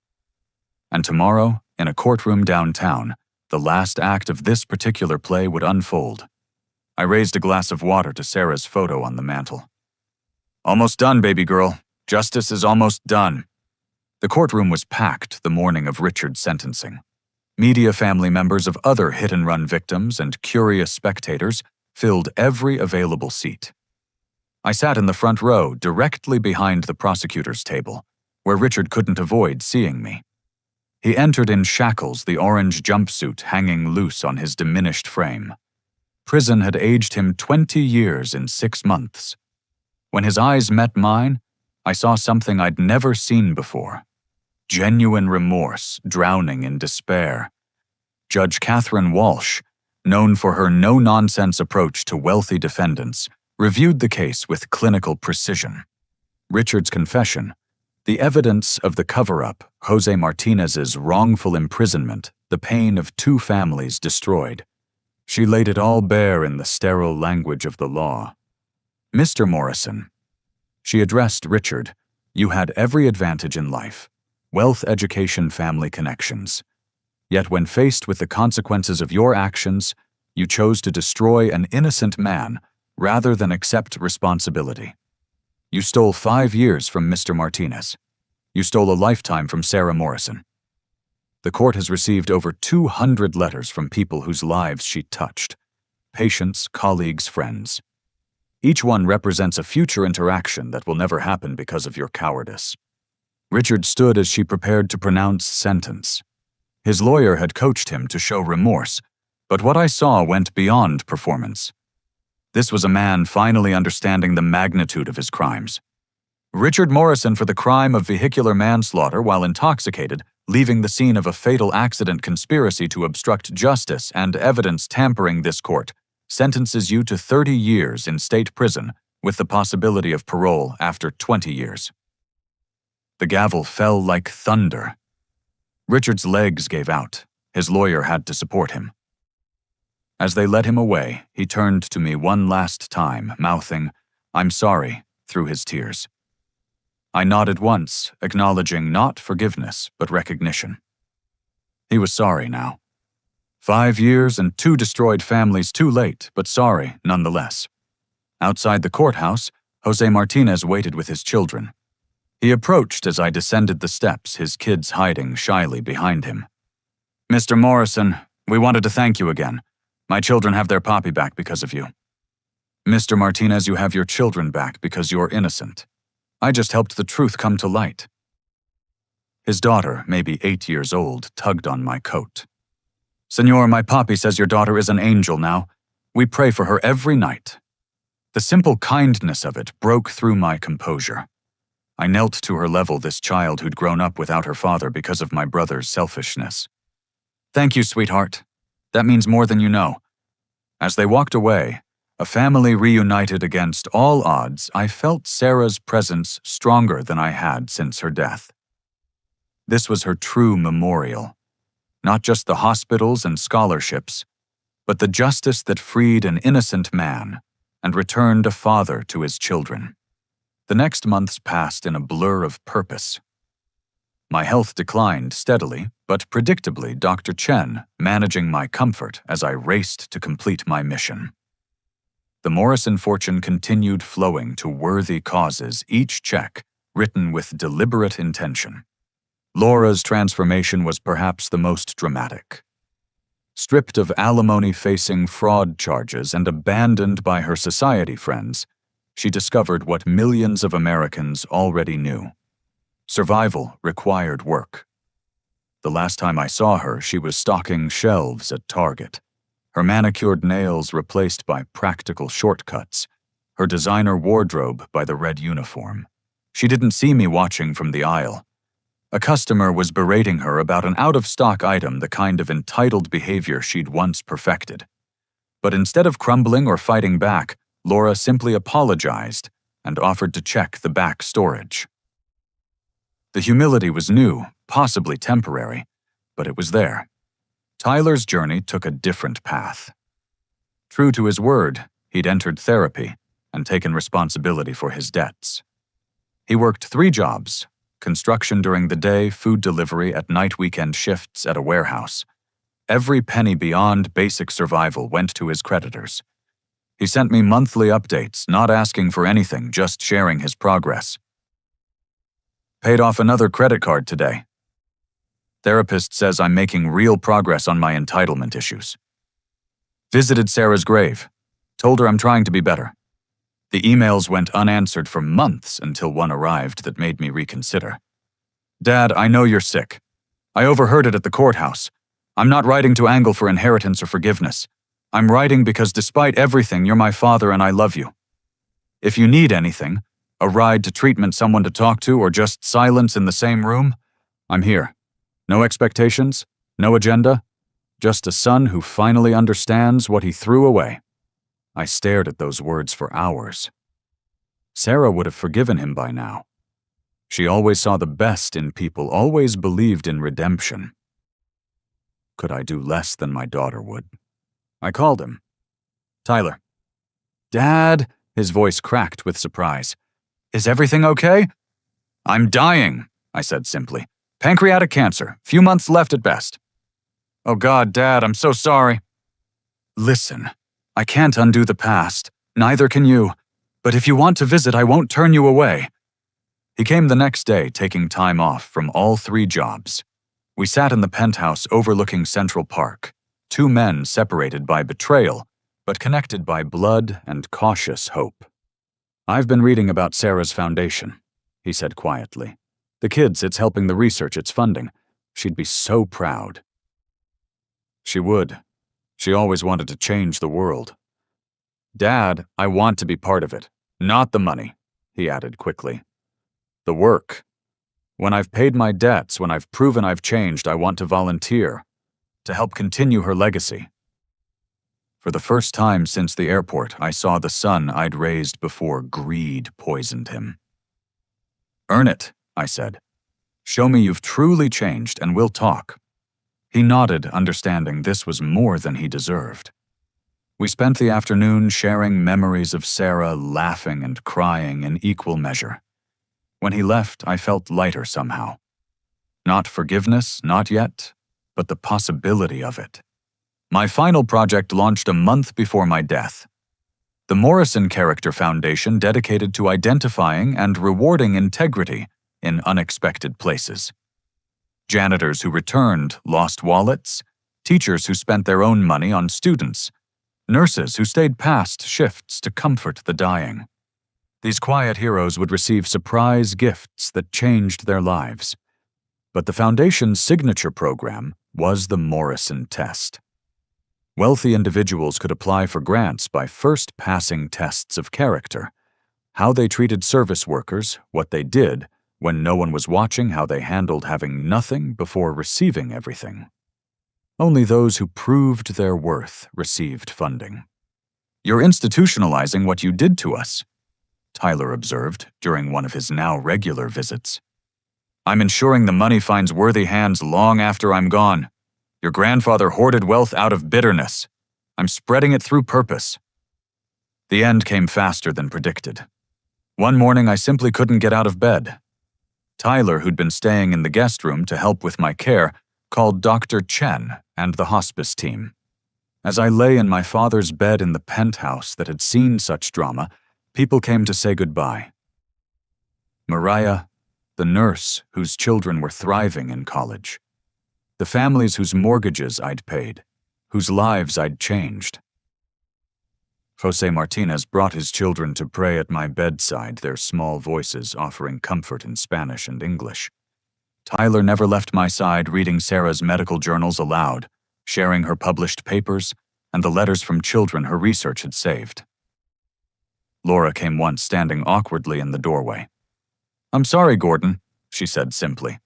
And tomorrow, in a courtroom downtown, the last act of this particular play would unfold. I raised a glass of water to Sarah's photo on the mantel. "Almost done, baby girl. Justice is almost done." The courtroom was packed the morning of Richard's sentencing. Media family members of other hit-and-run victims and curious spectators filled every available seat. I sat in the front row, directly behind the prosecutor's table, where Richard couldn't avoid seeing me. He entered in shackles, the orange jumpsuit hanging loose on his diminished frame. Prison had aged him 20 years in 6 months. When his eyes met mine, I saw something I'd never seen before. Genuine remorse drowning in despair. Judge Catherine Walsh, known for her no-nonsense approach to wealthy defendants, reviewed the case with clinical precision. Richard's confession, the evidence of the cover-up, Jose Martinez's wrongful imprisonment, the pain of 2 families destroyed. She laid it all bare in the sterile language of the law. "Mr. Morrison," she addressed Richard, "you had every advantage in life: wealth, education, family connections. Yet when faced with the consequences of your actions, you chose to destroy an innocent man rather than accept responsibility. You stole 5 years from Mr. Martinez. You stole a lifetime from Sarah Morrison." The court has received over 200 letters from people whose lives she touched. Patients, colleagues, friends. Each one represents a future interaction that will never happen because of your cowardice. Richard stood as she prepared to pronounce sentence. His lawyer had coached him to show remorse, but what I saw went beyond performance. This was a man finally understanding the magnitude of his crimes. Richard Morrison for the crime of vehicular manslaughter while intoxicated, leaving the scene of a fatal accident conspiracy to obstruct justice and evidence tampering this court, sentences you to 30 years in state prison with the possibility of parole after 20 years. The gavel fell like thunder. Richard's legs gave out. His lawyer had to support him. As they led him away, he turned to me one last time, mouthing, "I'm sorry," through his tears. I nodded once, acknowledging not forgiveness, but recognition. He was sorry now. 5 years and 2 destroyed families too late, but sorry nonetheless. Outside the courthouse, Jose Martinez waited with his children. He approached as I descended the steps, his kids hiding shyly behind him. "Mr. Morrison, we wanted to thank you again. My children have their papi back because of you." "Mr. Martinez, you have your children back because you're innocent. I just helped the truth come to light." His daughter, maybe 8 years old, tugged on my coat. "Senor, my papi says your daughter is an angel now. We pray for her every night." The simple kindness of it broke through my composure. I knelt to her level, this child who'd grown up without her father because of my brother's selfishness. "Thank you, sweetheart. That means more than you know." As they walked away, a family reunited against all odds, I felt Sarah's presence stronger than I had since her death. This was her true memorial. Not just the hospitals and scholarships, but the justice that freed an innocent man and returned a father to his children. The next months passed in a blur of purpose. My health declined steadily, but predictably Dr. Chen managing my comfort as I raced to complete my mission. The Morrison fortune continued flowing to worthy causes, each check written with deliberate intention. Laura's transformation was perhaps the most dramatic. Stripped of alimony-facing fraud charges and abandoned by her society friends, she discovered what millions of Americans already knew. Survival required work. The last time I saw her, she was stocking shelves at Target, her manicured nails replaced by practical shortcuts, her designer wardrobe by the red uniform. She didn't see me watching from the aisle. A customer was berating her about an out-of-stock item, the kind of entitled behavior she'd once perfected. But instead of crumbling or fighting back, Laura simply apologized and offered to check the back storage. The humility was new, possibly temporary, but it was there. Tyler's journey took a different path. True to his word, he'd entered therapy and taken responsibility for his debts. He worked 3 jobs: construction during the day, food delivery at night, weekend shifts at a warehouse. Every penny beyond basic survival went to his creditors. He sent me monthly updates, not asking for anything, just sharing his progress. Paid off another credit card today. Therapist says I'm making real progress on my entitlement issues. Visited Sarah's grave. Told her I'm trying to be better. The emails went unanswered for months until one arrived that made me reconsider. Dad, I know you're sick. I overheard it at the courthouse. I'm not writing to angle for inheritance or forgiveness. I'm writing because despite everything, you're my father and I love you. If you need anything, a ride to treatment, someone to talk to, or just silence in the same room, I'm here. No expectations, no agenda, just a son who finally understands what he threw away. I stared at those words for hours. Sarah would have forgiven him by now. She always saw the best in people, always believed in redemption. Could I do less than my daughter would? I called him. Tyler. Dad, his voice cracked with surprise. Is everything okay? I'm dying, I said simply. Pancreatic cancer, few months left at best. Oh God, Dad, I'm so sorry. Listen, I can't undo the past, neither can you, but if you want to visit, I won't turn you away. He came the next day, taking time off from all 3 jobs. We sat in the penthouse overlooking Central Park, 2 men separated by betrayal, but connected by blood and cautious hope. I've been reading about Sarah's foundation, he said quietly. The kids, it's helping the research it's funding. She'd be so proud. She would. She always wanted to change the world. Dad, I want to be part of it. Not the money, he added quickly. The work. When I've paid my debts, when I've proven I've changed, I want to volunteer, to help continue her legacy. For the first time since the airport, I saw the son I'd raised before greed poisoned him. Earn it, I said. Show me you've truly changed and we'll talk. He nodded, understanding this was more than he deserved. We spent the afternoon sharing memories of Sarah, laughing and crying in equal measure. When he left, I felt lighter somehow. Not forgiveness, not yet, but the possibility of it. My final project launched a month before my death. The Morrison Character Foundation, dedicated to identifying and rewarding integrity in unexpected places. Janitors who returned lost wallets, teachers who spent their own money on students, nurses who stayed past shifts to comfort the dying. These quiet heroes would receive surprise gifts that changed their lives. But the Foundation's signature program was the Morrison Test. Wealthy individuals could apply for grants by first passing tests of character: how they treated service workers, what they did when no one was watching, how they handled having nothing before receiving everything. Only those who proved their worth received funding. You're institutionalizing what you did to us, Tyler observed during one of his now regular visits. I'm ensuring the money finds worthy hands long after I'm gone. Your grandfather hoarded wealth out of bitterness. I'm spreading it through purpose. The end came faster than predicted. One morning, I simply couldn't get out of bed. Tyler, who'd been staying in the guest room to help with my care, called Dr. Chen and the hospice team. As I lay in my father's bed in the penthouse that had seen such drama, people came to say goodbye. Mariah, the nurse whose children were thriving in college. The families whose mortgages I'd paid, whose lives I'd changed. Jose Martinez brought his children to pray at my bedside, their small voices offering comfort in Spanish and English. Tyler never left my side, reading Sarah's medical journals aloud, sharing her published papers, and the letters from children her research had saved. Laura came once, standing awkwardly in the doorway. "I'm sorry, Gordon," she said simply.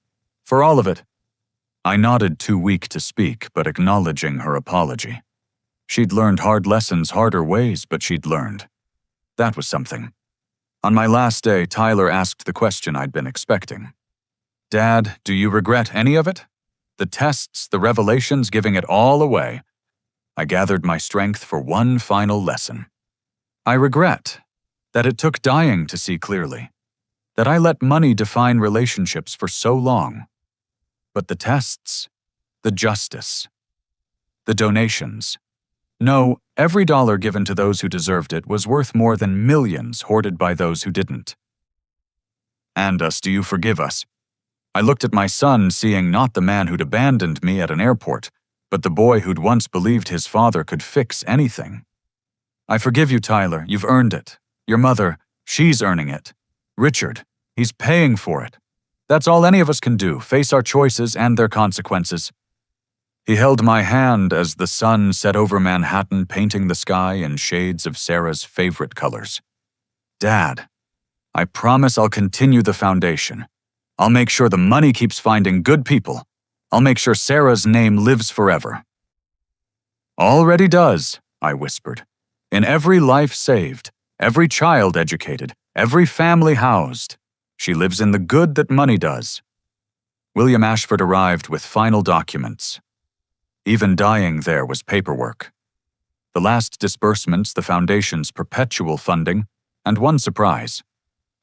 "For all of it." I nodded, too weak to speak, but acknowledging her apology. She'd learned hard lessons harder ways, but she'd learned. That was something. On my last day, Tyler asked the question I'd been expecting. "Dad, do you regret any of it? The tests, the revelations, giving it all away?" I gathered my strength for one final lesson. I regret that it took dying to see clearly, that I let money define relationships for so long. But the tests, the justice, the donations. No, every dollar given to those who deserved it was worth more than millions hoarded by those who didn't. "And us, do you forgive us?" I looked at my son, seeing not the man who'd abandoned me at an airport, but the boy who'd once believed his father could fix anything. "I forgive you, Tyler. You've earned it. Your mother, she's earning it. Richard, he's paying for it. That's all any of us can do, face our choices and their consequences." He held my hand as the sun set over Manhattan, painting the sky in shades of Sarah's favorite colors. "Dad, I promise I'll continue the foundation. I'll make sure the money keeps finding good people. I'll make sure Sarah's name lives forever." "Already does," I whispered. "In every life saved, every child educated, every family housed. She lives in the good that money does." William Ashford arrived with final documents. Even dying there was paperwork. The last disbursements, the foundation's perpetual funding, and one surprise.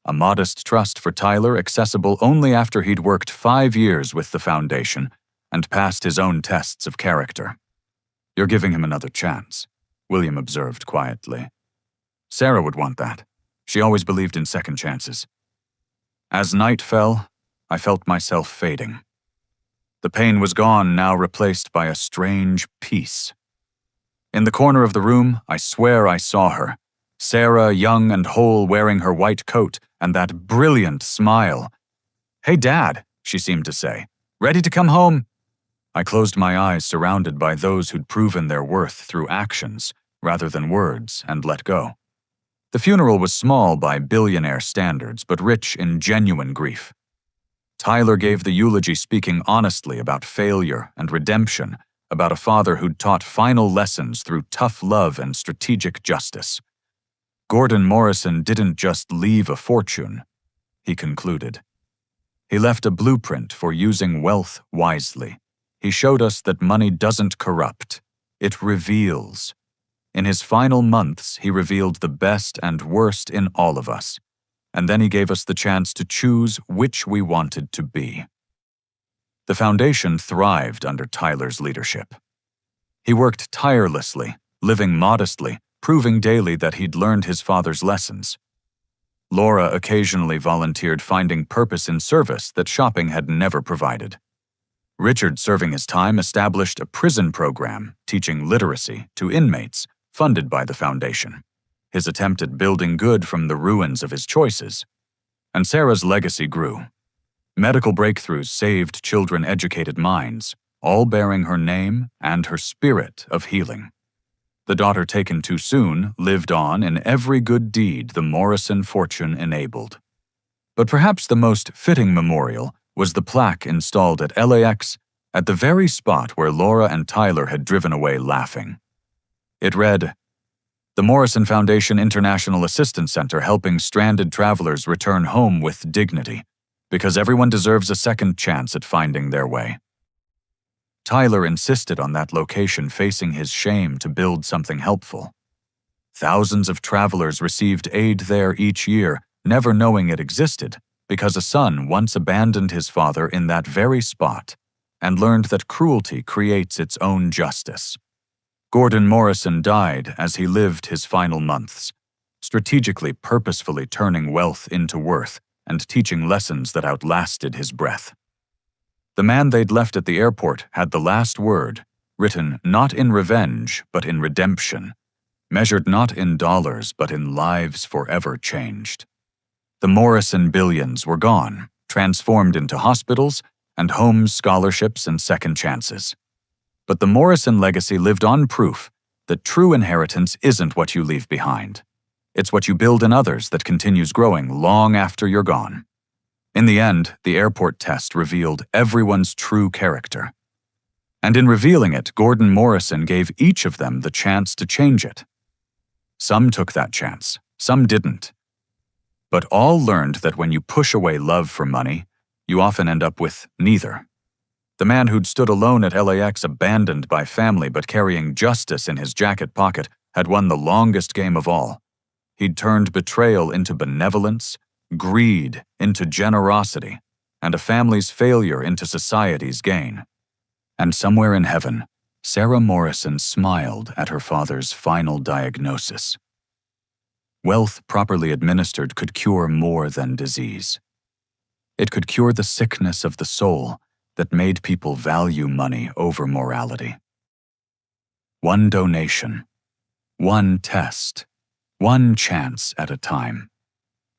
A modest trust for Tyler, accessible only after he'd worked 5 years with the foundation and passed his own tests of character. "You're giving him another chance," William observed quietly. "Sarah would want that. She always believed in second chances." As night fell, I felt myself fading. The pain was gone, now replaced by a strange peace. In the corner of the room, I swear I saw her, Sarah, young and whole, wearing her white coat and that brilliant smile. "Hey, Dad," she seemed to say. "Ready to come home?" I closed my eyes, surrounded by those who'd proven their worth through actions rather than words, and let go. The funeral was small by billionaire standards, but rich in genuine grief. Tyler gave the eulogy, speaking honestly about failure and redemption, about a father who'd taught final lessons through tough love and strategic justice. Gordon Morrison didn't just leave a fortune, he concluded. He left a blueprint for using wealth wisely. He showed us that money doesn't corrupt, it reveals. In his final months, he revealed the best and worst in all of us. And then he gave us the chance to choose which we wanted to be. The foundation thrived under Tyler's leadership. He worked tirelessly, living modestly, proving daily that he'd learned his father's lessons. Laura occasionally volunteered, finding purpose in service that shopping had never provided. Richard, serving his time, established a prison program teaching literacy to inmates, funded by the foundation. His attempt at building good from the ruins of his choices. And Sarah's legacy grew. Medical breakthroughs saved children, educated minds, all bearing her name and her spirit of healing. The daughter taken too soon lived on in every good deed the Morrison fortune enabled. But perhaps the most fitting memorial was the plaque installed at LAX at the very spot where Laura and Tyler had driven away laughing. It read, "The Morrison Foundation International Assistance Center, helping stranded travelers return home with dignity, because everyone deserves a second chance at finding their way." Tyler insisted on that location, facing his shame to build something helpful. Thousands of travelers received aid there each year, never knowing it existed, because a son once abandoned his father in that very spot and learned that cruelty creates its own justice. Gordon Morrison died as he lived his final months, strategically, purposefully turning wealth into worth and teaching lessons that outlasted his breath. The man they'd left at the airport had the last word, written not in revenge but in redemption, measured not in dollars but in lives forever changed. The Morrison billions were gone, transformed into hospitals and homes, scholarships, and second chances. But the Morrison legacy lived on proof that true inheritance isn't what you leave behind. It's what you build in others that continues growing long after you're gone. In the end, the airport test revealed everyone's true character. And in revealing it, Gordon Morrison gave each of them the chance to change it. Some took that chance, some didn't. But all learned that when you push away love for money, you often end up with neither. The man who'd stood alone at LAX, abandoned by family but carrying justice in his jacket pocket, had won the longest game of all. He'd turned betrayal into benevolence, greed into generosity, and a family's failure into society's gain. And somewhere in heaven, Sarah Morrison smiled at her father's final diagnosis. Wealth properly administered could cure more than disease. It could cure the sickness of the soul that made people value money over morality. One donation, one test, one chance at a time.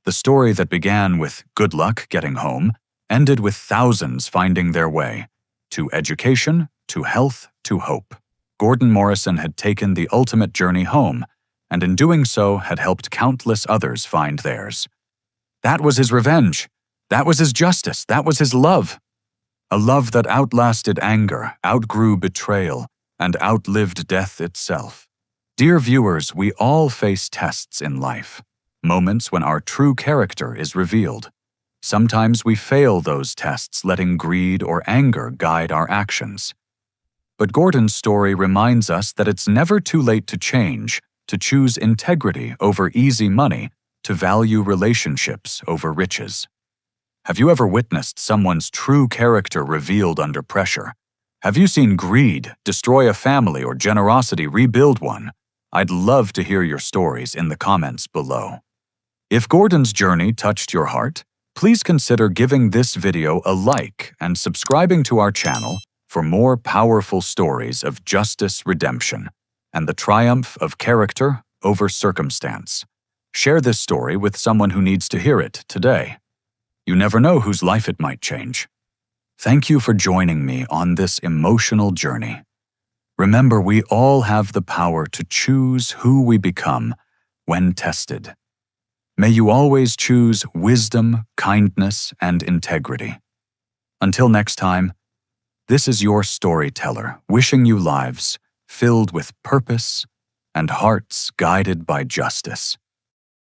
The story that began with good luck getting home ended with thousands finding their way to education, to health, to hope. Gordon Morrison had taken the ultimate journey home, and in doing so had helped countless others find theirs. That was his revenge. That was his justice. That was his love. A love that outlasted anger, outgrew betrayal, and outlived death itself. Dear viewers, we all face tests in life, moments when our true character is revealed. Sometimes we fail those tests, letting greed or anger guide our actions. But Gordon's story reminds us that it's never too late to change, to choose integrity over easy money, to value relationships over riches. Have you ever witnessed someone's true character revealed under pressure? Have you seen greed destroy a family or generosity rebuild one? I'd love to hear your stories in the comments below. If Gordon's journey touched your heart, please consider giving this video a like and subscribing to our channel for more powerful stories of justice, redemption, and the triumph of character over circumstance. Share this story with someone who needs to hear it today. You never know whose life it might change. Thank you for joining me on this emotional journey. Remember, we all have the power to choose who we become when tested. May you always choose wisdom, kindness, and integrity. Until next time, this is your storyteller, wishing you lives filled with purpose and hearts guided by justice.